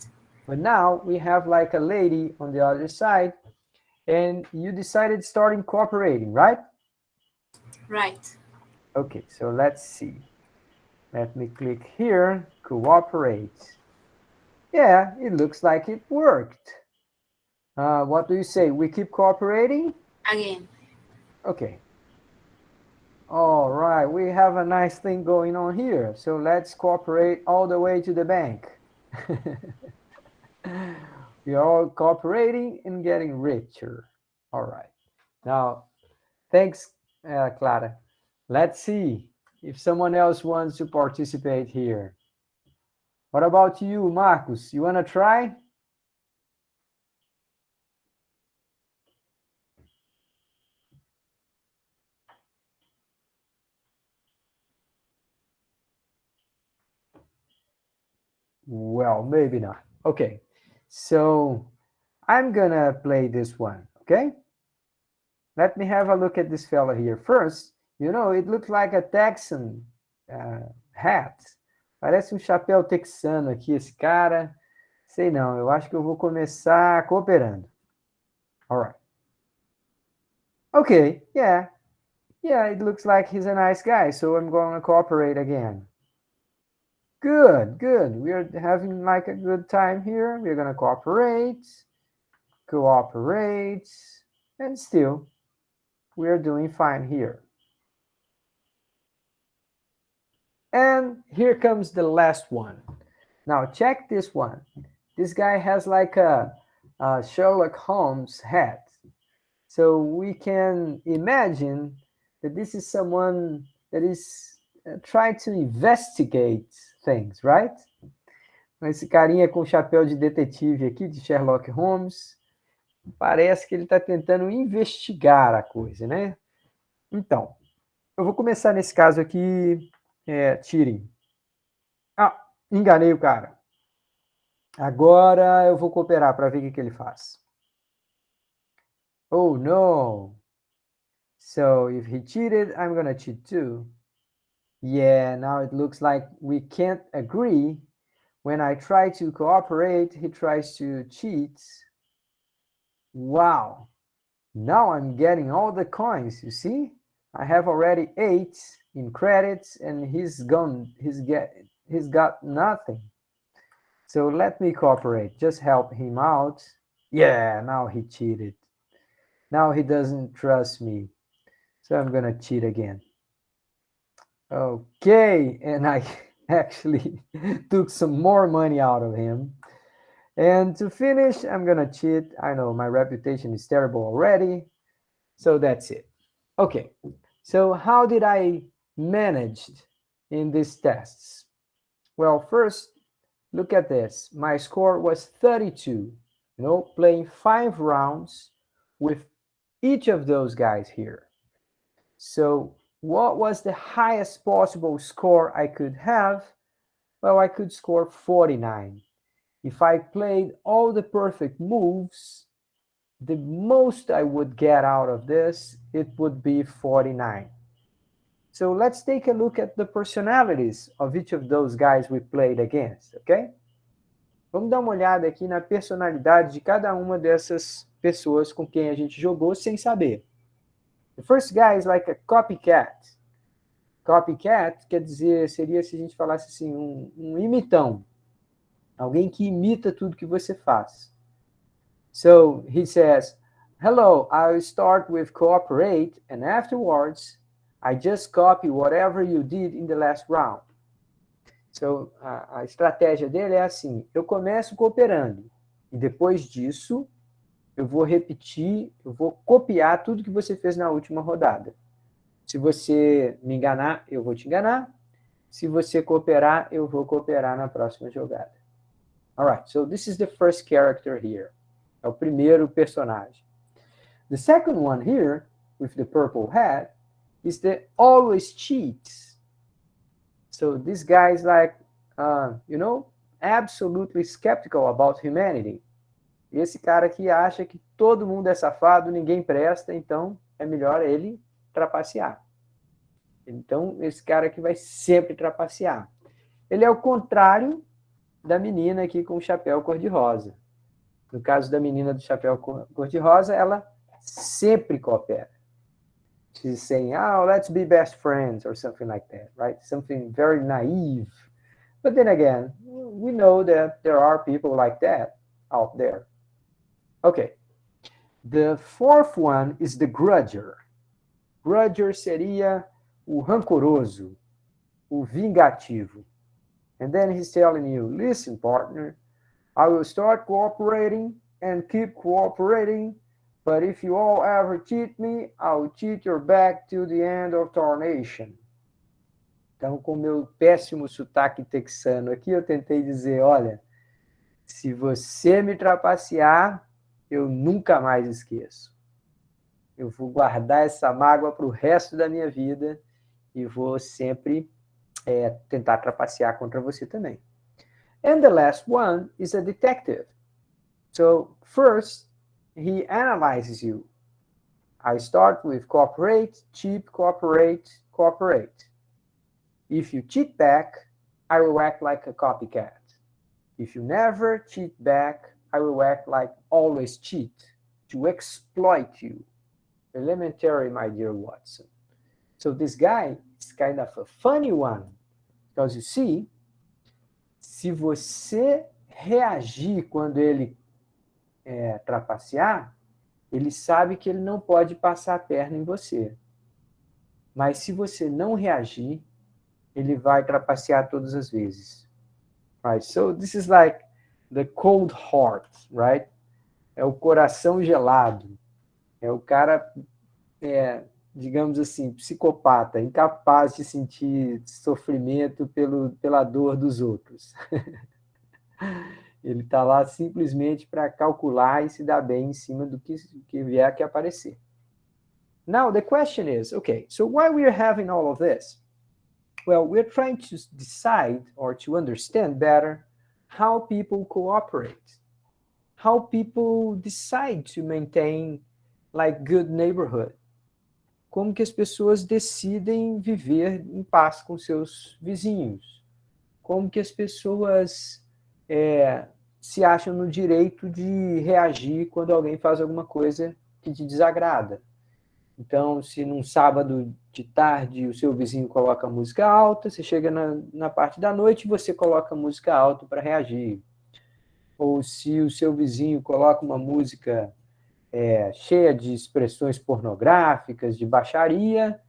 But now we have like a lady on the other side, and you decided starting cooperating, right? Right. Okay, so let's see. Let me click here, cooperate. Yeah, it looks like it worked. What do you say? We keep cooperating? Again. Okay. All right, we have a nice thing going on here. So let's cooperate all the way to the bank. We are all cooperating and getting richer. All right. Now, thanks, Clara. Let's see if someone else wants to participate here. What about you, Marcus? You want to try? Well, maybe not. Okay, so I'm gonna play this one, okay? Let me have a look at this fella here. First, You know, it looks like a Texan hat. Parece um chapéu texano aqui, esse cara. Sei não, eu acho que eu vou começar cooperando. All right. Okay, yeah. Yeah, it looks like he's a nice guy, so I'm going to cooperate again. Good, good. We're having like a good time here. We're going to cooperate, and still we're doing fine here. And here comes the last one. Now check this one. This guy has like a Sherlock Holmes hat. So we can imagine that this is someone that is trying to investigate things, right? Esse carinha com chapéu de detetive aqui, de Sherlock Holmes, parece que ele está tentando investigar a coisa, né? Então, eu vou começar nesse caso aqui, cheating. Ah, enganei o cara. Agora eu vou cooperar para ver o que ele faz. Oh, no. So if he cheated, I'm going to cheat too. Yeah, now it looks like we can't agree. When I try to cooperate, he tries to cheat. Wow. Now I'm getting all the coins, you see? I have already 8 in credits and he's got nothing. So let me cooperate, just help him out. Yeah, now he cheated. Now he doesn't trust me. So I'm gonna cheat again. Okay, and I actually took some more money out of him. And to finish, I'm gonna cheat. I know my reputation is terrible already. So that's it. Okay, so how did I manage in these tests? Well, first, look at this. My score was 32, playing 5 rounds with each of those guys here. So what was the highest possible score I could have? Well, I could score 49. If I played all the perfect moves, the most I would get out of this, it would be 49. So let's take a look at the personalities of each of those guys we played against, okay? Vamos dar uma olhada aqui na personalidade de cada uma dessas pessoas com quem a gente jogou sem saber. The first guy is like a copycat. Copycat quer dizer, seria se a gente falasse assim, um imitão. Alguém que imita tudo que você faz. So he says, hello, I'll start with cooperate, and afterwards, I just copy whatever you did in the last round. So a estratégia dele é assim, eu começo cooperando, e depois disso, eu vou repetir, eu vou copiar tudo que você fez na última rodada. Se você me enganar, eu vou te enganar. Se você cooperar, eu vou cooperar na próxima jogada. All right, so this is the first character here. É o primeiro personagem. The second one here, with the purple hat, is the always cheats. So this guy is like, absolutely skeptical about humanity. Esse cara aqui acha que todo mundo é safado, ninguém presta, então é melhor ele trapacear. Então, esse cara aqui vai sempre trapacear. Ele é o contrário da menina aqui com o chapéu cor-de-rosa. No caso da menina do chapéu cor-de-rosa, ela sempre coopera. She's saying, oh, let's be best friends, or something like that, right? Something very naive. But then again, we know that there are people like that out there. Okay. The fourth one is the grudger. Grudger seria o rancoroso, o vingativo. And then he's telling you, listen, partner, I will start cooperating and keep cooperating, but if you all ever cheat me, I'll cheat your back till the end of tarnation. Então, com o meu péssimo sotaque texano aqui, eu tentei dizer, olha, se você me trapacear, eu nunca mais esqueço. Eu vou guardar essa mágoa para o resto da minha vida e vou sempre tentar trapacear contra você também. And the last one is a detective. So first, he analyzes you. I start with cooperate, cheat, cooperate, cooperate. If you cheat back, I will act like a copycat. If you never cheat back, I will act like always cheat to exploit you. Elementary, my dear Watson. So this guy is kind of a funny one, because you see, se você reagir quando ele trapacear, ele sabe que ele não pode passar a perna em você. Mas se você não reagir, ele vai trapacear todas as vezes. Right? So this is like the cold heart, right? É o coração gelado. É o cara, digamos assim, psicopata, incapaz de sentir sofrimento pela dor dos outros. Ele está lá simplesmente para calcular e se dar bem em cima do que vier que aparecer. Now the question is, okay, so why we are having all of this? Well, we're trying to decide or to understand better how people cooperate, how people decide to maintain like good neighborhood. Como que as pessoas decidem viver em paz com seus vizinhos? Como que as pessoas se acham no direito de reagir quando alguém faz alguma coisa que te desagrada? Então, se num sábado de tarde o seu vizinho coloca música alta, você chega na parte da noite e você coloca música alta para reagir. Ou se o seu vizinho coloca uma música cheia de expressões pornográficas, de baixaria,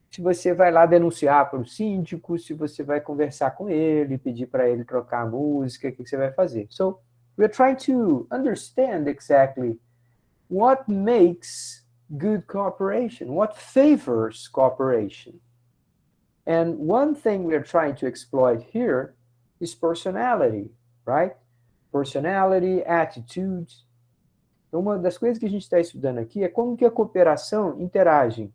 se você vai lá denunciar para o síndico, se você vai conversar com ele, pedir para ele trocar a música, o que você vai fazer? So, we're trying to understand exactly what makes good cooperation, what favors cooperation. And one thing we're trying to exploit here is personality, right? Personality, attitude. Então, uma das coisas que a gente está estudando aqui é como que a cooperação interage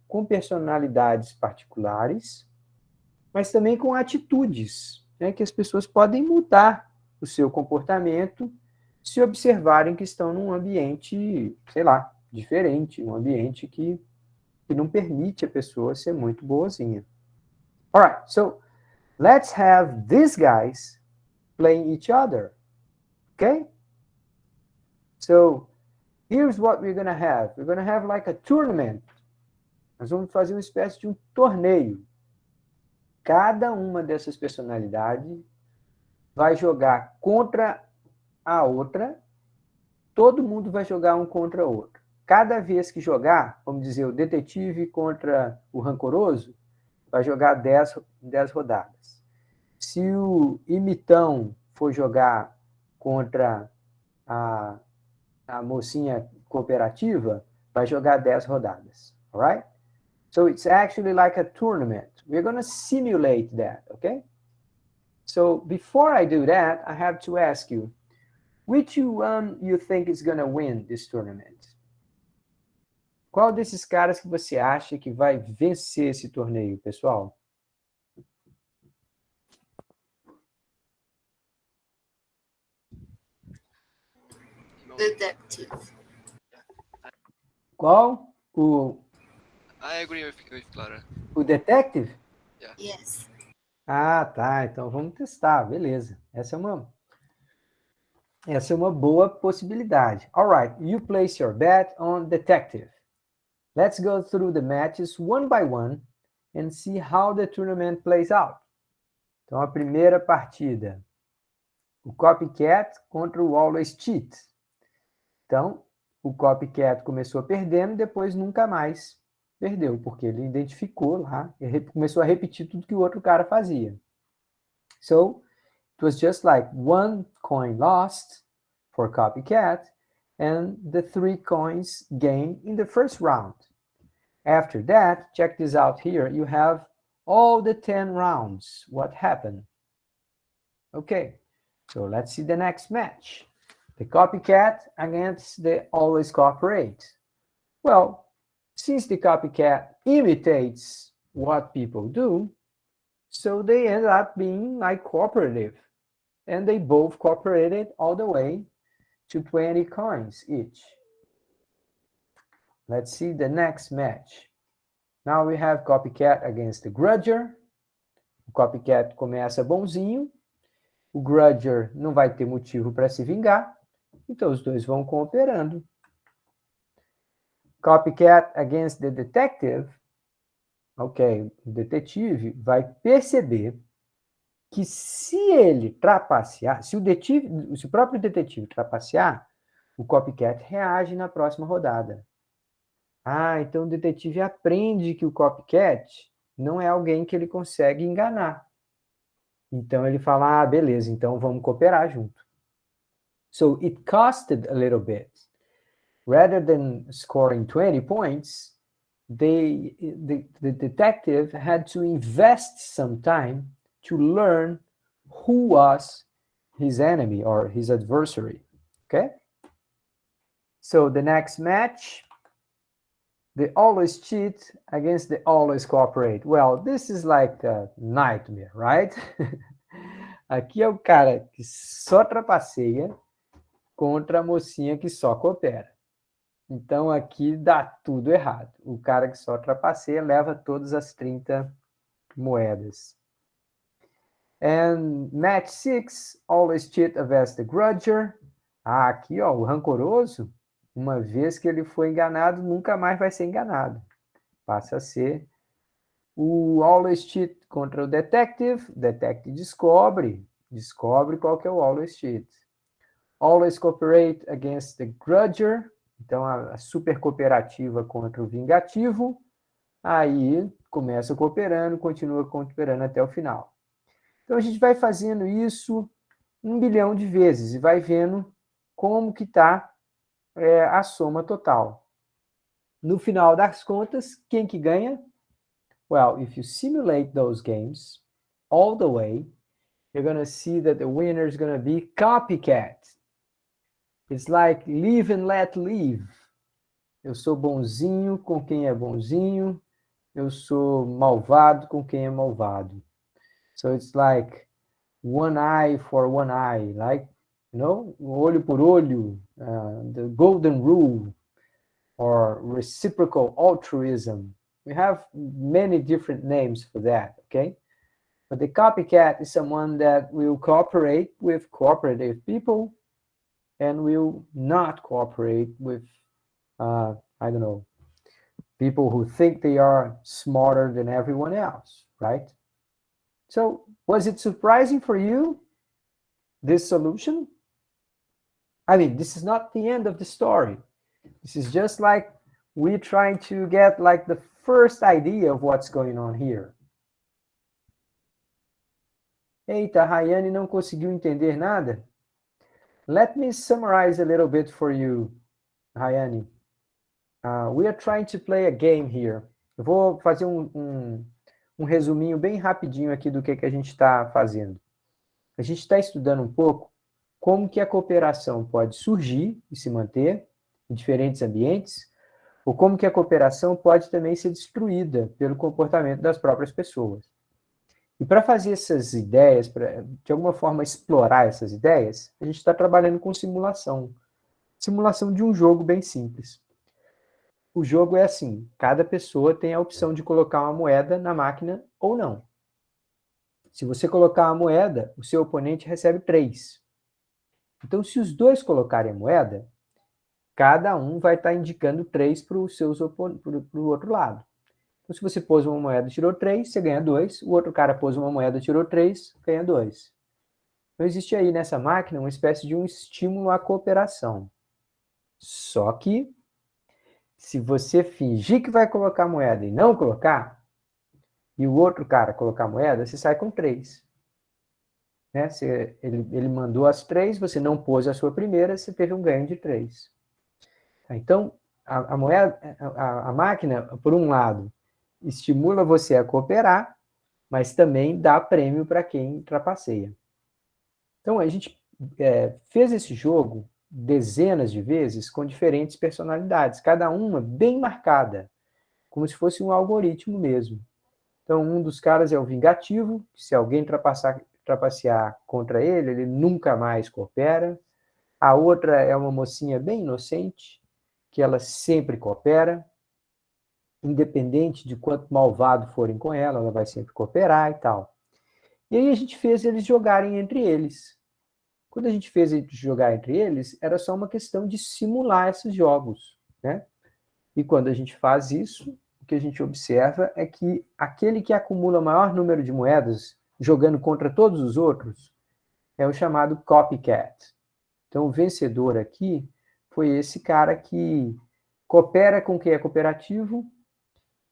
com personalidades particulares, mas também com atitudes, né, que as pessoas podem mudar o seu comportamento se observarem que estão num ambiente, sei lá, diferente, um ambiente que não permite a pessoa ser muito boazinha. All right, so let's have these guys playing each other, okay? So here's what we're gonna have. We're gonna have like a tournament. Nós vamos fazer uma espécie de um torneio. Cada uma dessas personalidades vai jogar contra a outra. Todo mundo vai jogar um contra o outro. Cada vez que jogar, vamos dizer, o detetive contra o rancoroso, vai jogar 10 rodadas. Se o imitão for jogar contra a mocinha cooperativa, vai jogar 10 rodadas. All right? So it's actually like a tournament. We're going to simulate that, okay? So before I do that, I have to ask you, which one you think is going to win this tournament? Qual desses caras que você acha que vai vencer esse torneio, pessoal? Detective. Qual? I agree with Clara. O detective? Yes. Ah, tá. Então vamos testar. Beleza. Essa é uma boa possibilidade. All right. You place your bet on detective. Let's go through the matches one by one and see how the tournament plays out. Então, a primeira partida. O copycat contra o always cheat. Então, o copycat começou perdendo, depois nunca mais perdeu, porque ele identificou lá, e começou a repetir tudo que o outro cara fazia. So, it was just like one coin lost for copycat and the 3 coins gained in the first round. After that, check this out here, you have all the 10 rounds. What happened? Okay, so let's see the next match. The copycat against the always cooperate. Well, since the copycat imitates what people do, so they end up being like cooperative. And they both cooperated all the way to 20 coins each. Let's see the next match. Now we have Copycat against the Grudger. O Copycat começa bonzinho. O Grudger não vai ter motivo para se vingar. Então os dois vão cooperando. Copycat against the Detective. Ok, o detetive vai perceber que se ele trapacear, se o próprio detetive trapacear, o Copycat reage na próxima rodada. Ah, então o detetive aprende que o Copycat não é alguém que ele consegue enganar. Então ele fala, beleza, então vamos cooperar junto. So it costed a little bit. Rather than scoring 20 points, the detective had to invest some time to learn who was his enemy or his adversary. Okay? So the next match, the always cheat against the always cooperate. Well, this is like a nightmare, right? Aqui é o cara que só trapaceia contra a mocinha que só coopera. Então aqui dá tudo errado. O cara que só trapaceia leva todas as 30 moedas. And match 6, always cheat against the grudger. Aqui, ó, o rancoroso, uma vez que ele foi enganado, nunca mais vai ser enganado. Passa a ser o always cheat contra o detective. O detective descobre qual que é o always cheat. Always cooperate against the grudger. Então, a super cooperativa contra o vingativo. Aí, começa cooperando, continua cooperando até o final. Então, a gente vai fazendo isso 1 bilhão de vezes e vai vendo como que está a soma total. No final das contas, quem que ganha? Well, if you simulate those games all the way, you're going to see that the winner is going to be Copycat. It's like live and let live. Eu sou bonzinho com quem é bonzinho. Eu sou malvado com quem é malvado. So it's like one eye for one eye, like, olho por olho, the golden rule, or reciprocal altruism. We have many different names for that, okay? But the copycat is someone that will cooperate with cooperative people and will not cooperate with, people who think they are smarter than everyone else, right? So, was it surprising for you, this solution? I mean, this is not the end of the story. This is just like we're trying to get like the first idea of what's going on here. Eita, Rayane não conseguiu entender nada? Let me summarize a little bit for you, Rayane. We are trying to play a game here. Eu vou fazer um resuminho bem rapidinho aqui do que a gente está fazendo. A gente está estudando um pouco como que a cooperação pode surgir e se manter em diferentes ambientes, ou como que a cooperação pode também ser destruída pelo comportamento das próprias pessoas. E para fazer essas ideias, para de alguma forma explorar essas ideias, a gente está trabalhando com simulação. Simulação de um jogo bem simples. O jogo é assim, cada pessoa tem a opção de colocar uma moeda na máquina ou não. Se você colocar a moeda, o seu oponente recebe 3. Então, se os dois colocarem a moeda, cada um vai estar indicando 3 para o outro lado. Então, se você pôs uma moeda e tirou 3, você ganha 2. O outro cara pôs uma moeda e tirou 3, ganha 2. Então, existe aí nessa máquina uma espécie de um estímulo à cooperação. Só que, se você fingir que vai colocar a moeda e não colocar, e o outro cara colocar a moeda, você sai com 3. Né? Ele mandou as 3, você não pôs a sua primeira, você teve um ganho de 3. Então, a máquina, por um lado, estimula você a cooperar, mas também dá prêmio para quem trapaceia. Então, a gente fez esse jogo dezenas de vezes com diferentes personalidades, cada uma bem marcada, como se fosse um algoritmo mesmo. Então, um dos caras é o vingativo, que se alguém trapacear contra ele, ele nunca mais coopera. A outra é uma mocinha bem inocente, que ela sempre coopera, independente de quanto malvado forem com ela, ela vai sempre cooperar e tal. E aí a gente fez eles jogarem entre eles. Quando a gente fez eles jogar entre eles, era só uma questão de simular esses jogos, né? E quando a gente faz isso, o que a gente observa é que aquele que acumula maior número de moedas, jogando contra todos os outros, é o chamado copycat. Então, o vencedor aqui foi esse cara que coopera com quem é cooperativo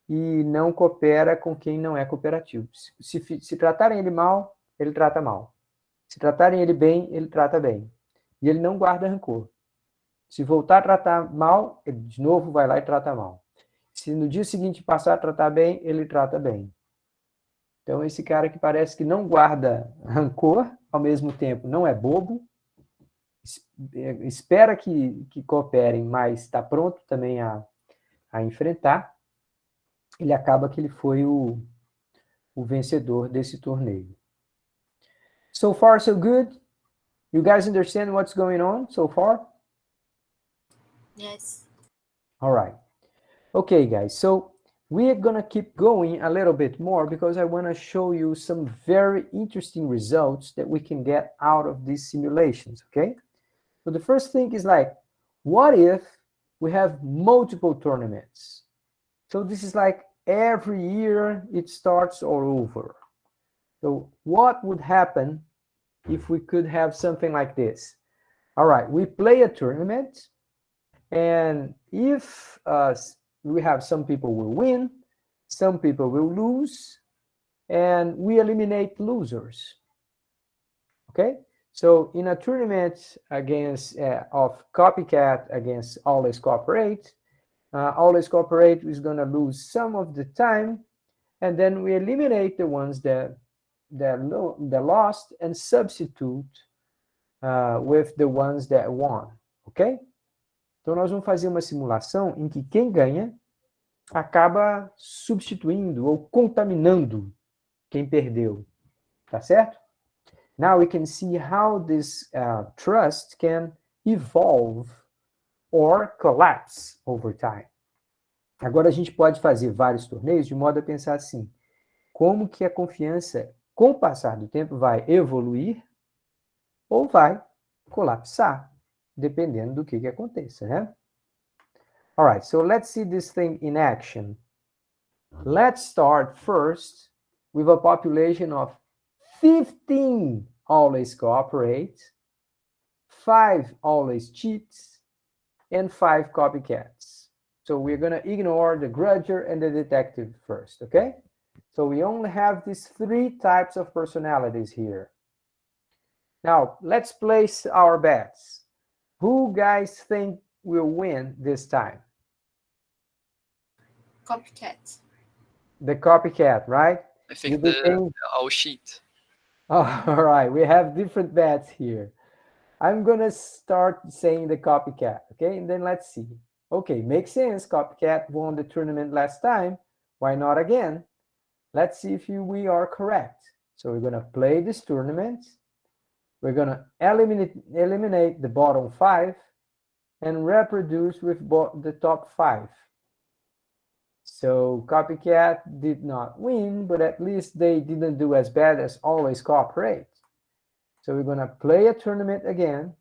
e não coopera com quem não é cooperativo. Se tratarem ele mal, ele trata mal. Se tratarem ele bem, ele trata bem. E ele não guarda rancor. Se voltar a tratar mal, ele de novo vai lá e trata mal. Se no dia seguinte passar a tratar bem, ele trata bem. Então, esse cara que parece que não guarda rancor, ao mesmo tempo não é bobo, espera que cooperem, mas está pronto também a enfrentar, ele acaba que ele foi o vencedor desse torneio. So far, so good? You guys understand what's going on so far? Yes. All right. Okay, guys. So we're going to keep going a little bit more because I want to show you some very interesting results that we can get out of these simulations, okay? So the first thing is like, what if we have multiple tournaments? So this is like every year it starts all over. So what would happen if we could have something like this? All right, we play a tournament, and if we have some people will win, some people will lose, and we eliminate losers. Okay, so in a tournament against of copycat against always cooperate, always cooperate is going to lose some of the time, and then we eliminate the ones that lost and substitute with the ones that won, ok? Então nós vamos fazer uma simulação em que quem ganha acaba substituindo ou contaminando quem perdeu, tá certo? Now we can see how this trust can evolve or collapse over time. Agora a gente pode fazer vários torneios de modo a pensar assim, como que a confiança, com o passar do tempo, vai evoluir ou vai colapsar, dependendo do que aconteça, né? All right, so let's see this thing in action. Let's start first with a population of 15 always cooperate, 5 always cheat, and 5 copycats. So we're going to ignore the grudger and the detective first, okay? So we only have these 3 types of personalities here. Now, let's place our bets. Who guys think will win this time? Copycat. The copycat, right? I think I'll cheat. Oh, all right, we have different bets here. I'm gonna start saying the copycat, okay? And then let's see. Okay, makes sense. Copycat won the tournament last time. Why not again? Let's see if we are correct. So we're gonna play this tournament. We're gonna eliminate the bottom 5 and reproduce with the top 5. So copycat did not win, but at least they didn't do as bad as always cooperate. So we're going to play a tournament again,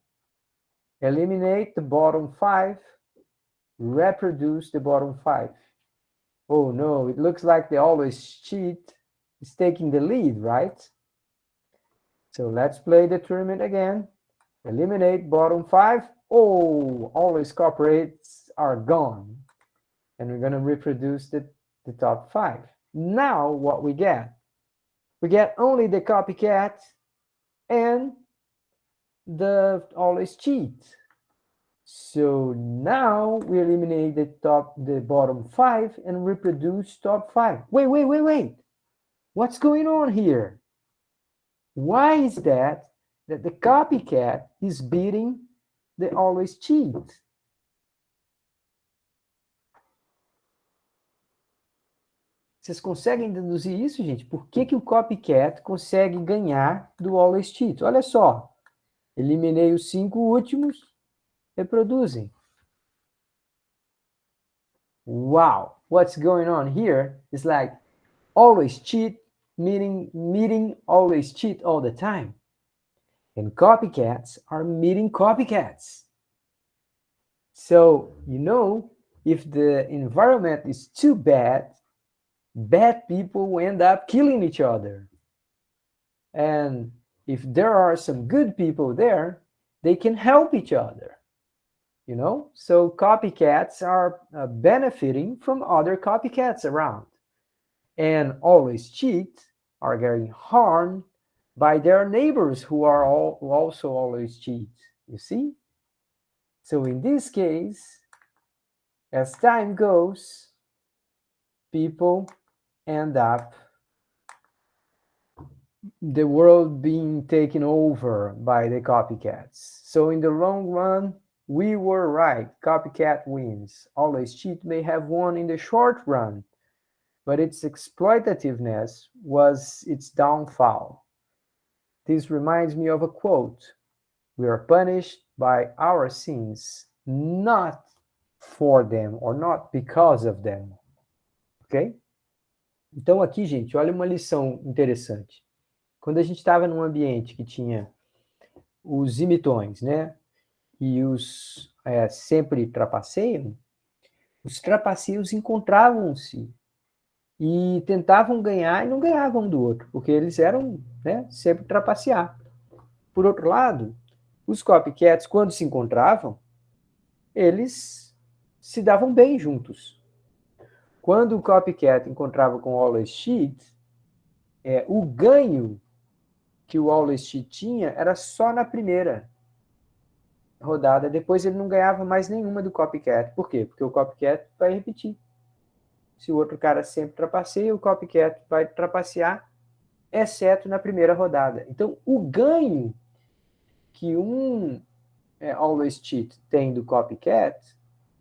eliminate the bottom 5, reproduce the bottom 5. Oh no, it looks like they always cheat. It's taking the lead, right? So let's play the tournament again, eliminate bottom 5. Oh, always cooperates are gone. And we're going to reproduce the top 5. Now what we get? We get only the copycat and the always cheat. So now we eliminate the bottom 5 and reproduce top 5. Wait. What's going on here? Why is that the copycat is beating the always cheat? Vocês conseguem deduzir isso, gente? Por que o copycat consegue ganhar do always cheat? Olha só. Eliminei os 5 últimos, reproduzem. wow, what's going on here is like always cheat, meeting always cheat all the time. And copycats are meeting copycats. So, if the environment is too bad, bad people end up killing each other. And if there are some good people there, they can help each other. So copycats are benefiting from other copycats around, and always cheat are getting harmed by their neighbors who also always cheat. You see? So in this case, as time goes, people end up the world being taken over by the copycats. So in the long run, we were right. Copycat wins. Always cheat may have won in the short run, but its exploitativeness was its downfall. This reminds me of a quote: "We are punished by our sins, not for them or not because of them." Ok? Então aqui, gente, olha uma lição interessante. Quando a gente estava num ambiente que tinha os imitões, né? E os sempre trapaceiam, os trapaceiros encontravam-se e tentavam ganhar e não ganhavam um do outro, porque eles eram, né, sempre trapacear. Por outro lado, os copycats, quando se encontravam, eles se davam bem juntos. Quando o copycat encontrava com o always cheat, o ganho que o always cheat tinha era só na primeira rodada. Depois ele não ganhava mais nenhuma do copycat. Por quê? Porque o copycat vai repetir. Se o outro cara sempre trapaceia, o copycat vai trapacear, exceto na primeira rodada. Então, o ganho que um always cheat tem do copycat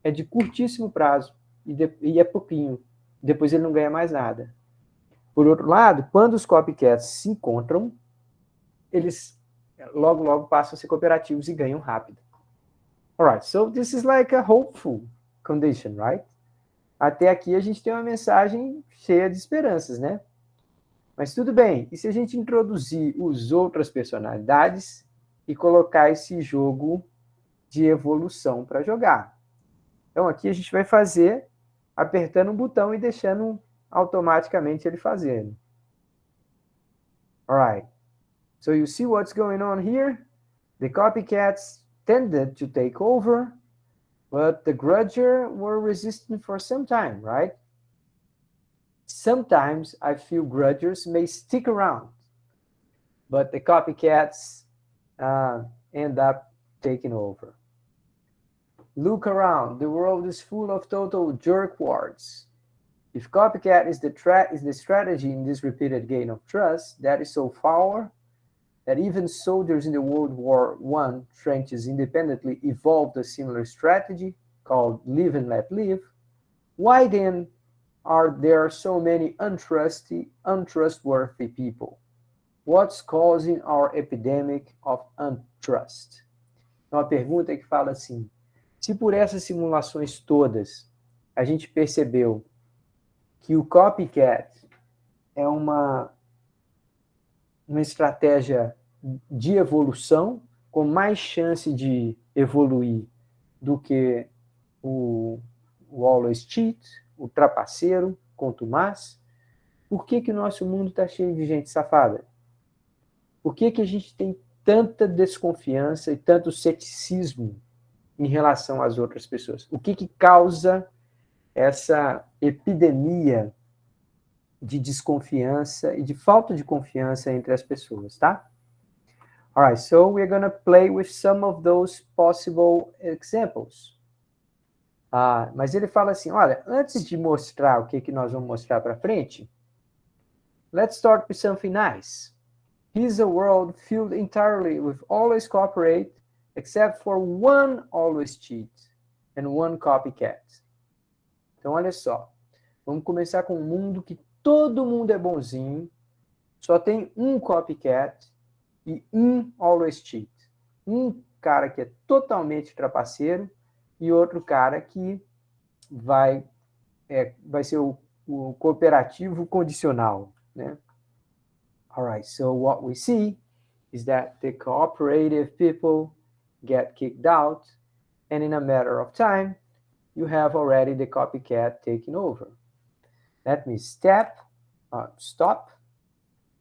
é de curtíssimo prazo e é pouquinho. Depois ele não ganha mais nada. Por outro lado, quando os copycats se encontram, eles logo passam a ser cooperativos e ganham rápido. Alright, so this is like a hopeful condition, right? Até aqui a gente tem uma mensagem cheia de esperanças, né? Mas tudo bem, e se a gente introduzir as outras personalidades e colocar esse jogo de evolução para jogar? Então aqui a gente vai fazer apertando um botão e deixando automaticamente ele fazendo. Alright, so you see what's going on here? The copycats tended to take over, but the grudger were resistant for some time, right? Sometimes I feel grudgers may stick around, but the copycats end up taking over. Look around, the world is full of total jerkwards. If copycat is the strategy in this repeated gain of trust, that is so far that even soldiers in the World War I trenches independently evolved a similar strategy called live and let live, why then are there so many untrustworthy people? What's causing our epidemic of untrust? Então, a pergunta que fala assim: se por essas simulações todas a gente percebeu que o copycat é uma estratégia de evolução, com mais chance de evoluir do que o always cheat, o trapaceiro, contumaz, por que o nosso mundo está cheio de gente safada? Por que a gente tem tanta desconfiança e tanto ceticismo em relação às outras pessoas? O que causa essa epidemia de desconfiança e de falta de confiança entre as pessoas, tá? Alright, so we're going to play with some of those possible examples. Mas ele fala assim, olha, antes de mostrar o que nós vamos mostrar para frente, let's start with something nice. Here's a world filled entirely with always cooperate, except for one always cheat and one copycat. Então, olha só. Vamos começar com um mundo que todo mundo é bonzinho, só tem um copycat e um always cheat. Um cara que é totalmente trapaceiro e outro cara que vai vai ser o cooperativo condicional, né? All right, so what we see is that the cooperative people get kicked out, and in a matter of time, you have already the copycat taking over. Let me stop,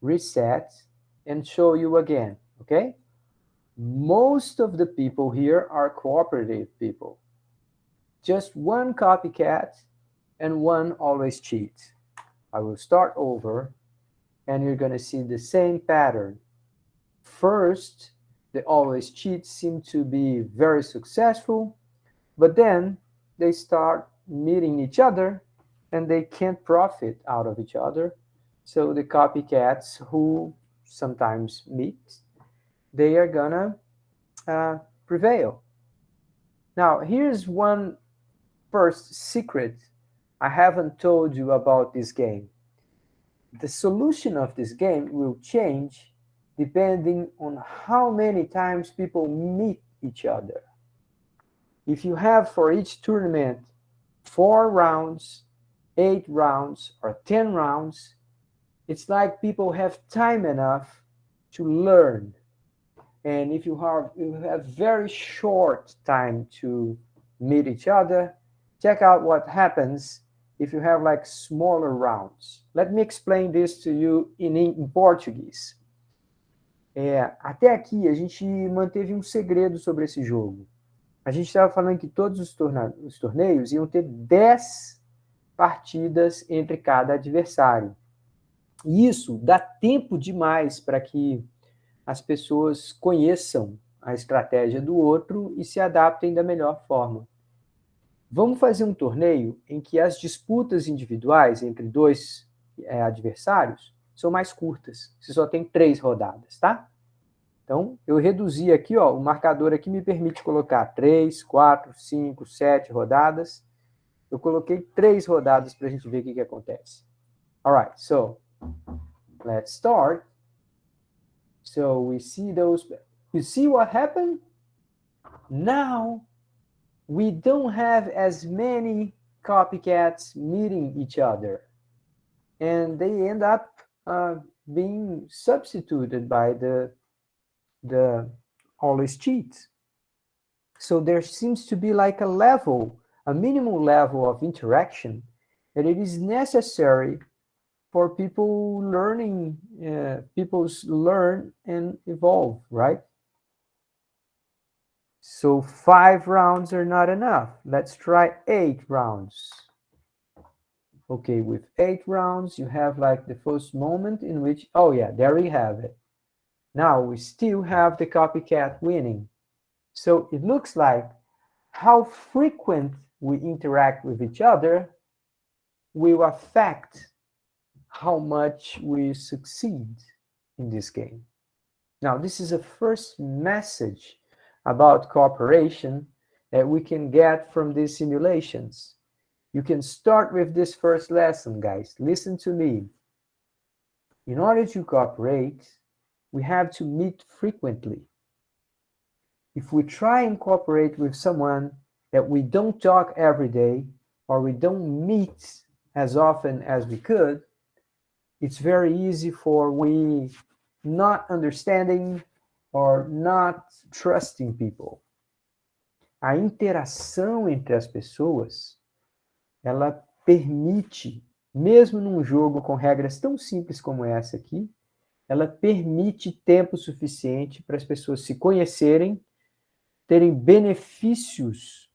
reset, and show you again, okay? Most of the people here are cooperative people. Just one copycat and one always cheats. I will start over and you're going to see the same pattern. First, the always cheats seem to be very successful, but then they start meeting each other and they can't profit out of each other. So the copycats who sometimes meet, they are gonna prevail. Now, here's one first secret I haven't told you about this game. The solution of this game will change depending on how many times people meet each other. If you have for each tournament 4 rounds, 8 rounds, or 10 rounds, it's like people have time enough to learn. And if you have very short time to meet each other, check out what happens if you have like smaller rounds. Let me explain this to you in Portuguese. Até aqui a gente manteve um segredo sobre esse jogo. A gente estava falando que todos os torneios iam ter 10 partidas entre cada adversário. E isso dá tempo demais para que as pessoas conheçam a estratégia do outro e se adaptem da melhor forma. Vamos fazer um torneio em que as disputas individuais entre dois adversários são mais curtas. Você só tem 3 rodadas, tá? Então, eu reduzi aqui, ó, o marcador aqui me permite colocar 3, 4, 5, 7 rodadas. Eu coloquei 3 rodadas para a gente ver o que acontece. All right, so let's start. So we see those. You see what happened? Now we don't have as many copycats meeting each other, and they end up being substituted by the always cheat. So there seems to be like a minimum level of interaction that it is necessary for people learn and evolve, right? So 5 rounds are not enough. Let's try 8 rounds. Okay, with 8 rounds, you have like the first moment in which, oh yeah, there we have it. Now we still have the copycat winning. So it looks like how frequent we interact with each other will affect how much we succeed in this game. Now, this is a first message about cooperation that we can get from these simulations. You can start with this first lesson, guys. Listen to me. In order to cooperate, we have to meet frequently. If we try and cooperate with someone that we don't talk every day or we don't meet as often as we could, it's very easy for we not understanding or not trusting people. A interação entre as pessoas, ela permite, mesmo num jogo com regras tão simples como essa aqui, ela permite tempo suficiente para as pessoas se conhecerem, terem benefícios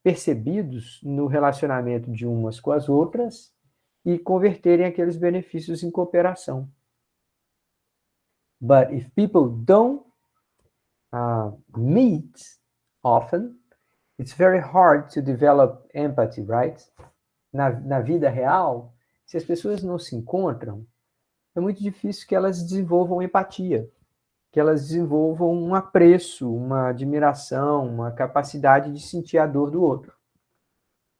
percebidos no relacionamento de umas com as outras e converterem aqueles benefícios em cooperação. But if people don't meet often, it's very hard to develop empathy, right? Na vida real, se as pessoas não se encontram, é muito difícil que elas desenvolvam empatia, que elas desenvolvam um apreço, uma admiração, uma capacidade de sentir a dor do outro.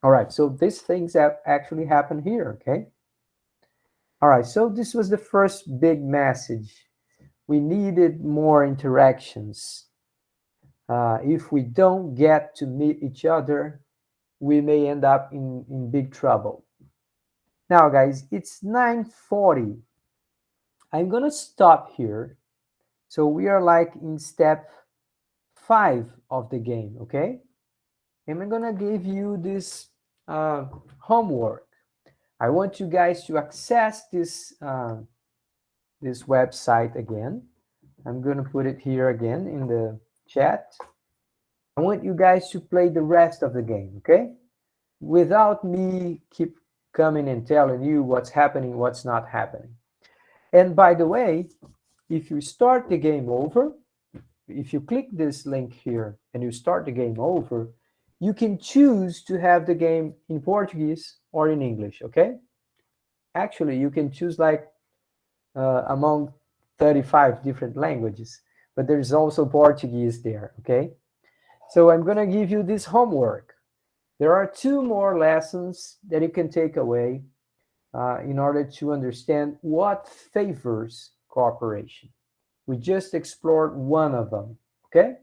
All right, so these things actually happen here, okay? All right, so this was the first big message. We needed more interactions. If we don't get to meet each other, we may end up in big trouble. Now, guys, it's 9:40. I'm gonna stop here. So we are like in step 5 of the game, okay? And I'm gonna give you this homework. I want you guys to access this website again. I'm gonna put it here again in the chat. I want you guys to play the rest of the game, okay? Without me keep coming and telling you what's happening, what's not happening. And by the way, if you start the game over, if you click this link here and you start the game over, you can choose to have the game in Portuguese or in English, okay? Actually, you can choose like among 35 different languages, but there's also Portuguese there, okay? So I'm gonna give you this homework. There are 2 more lessons that you can take away in order to understand what favors cooperation. We just explored one of them, okay?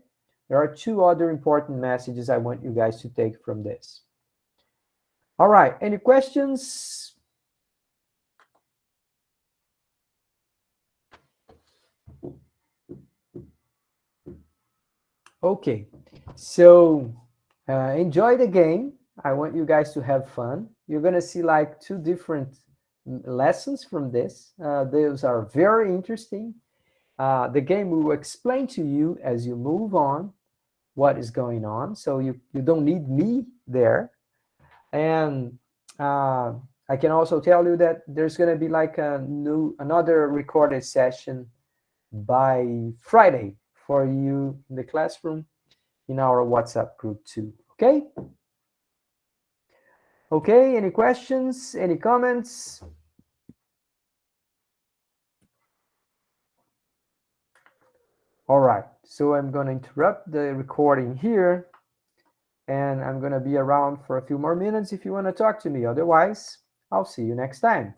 There are 2 other important messages I want you guys to take from this. All right, any questions? Okay, so enjoy the game. I want you guys to have fun. You're gonna see like 2 different lessons from this. Those are very interesting. The game will explain to you as you move on what is going on, so you don't need me there. And I can also tell you that there's going to be like another recorded session by Friday for you in the classroom in our WhatsApp group too. Okay? Okay, any questions, any comments? All right, so I'm going to interrupt the recording here, and I'm going to be around for a few more minutes if you want to talk to me. Otherwise, I'll see you next time.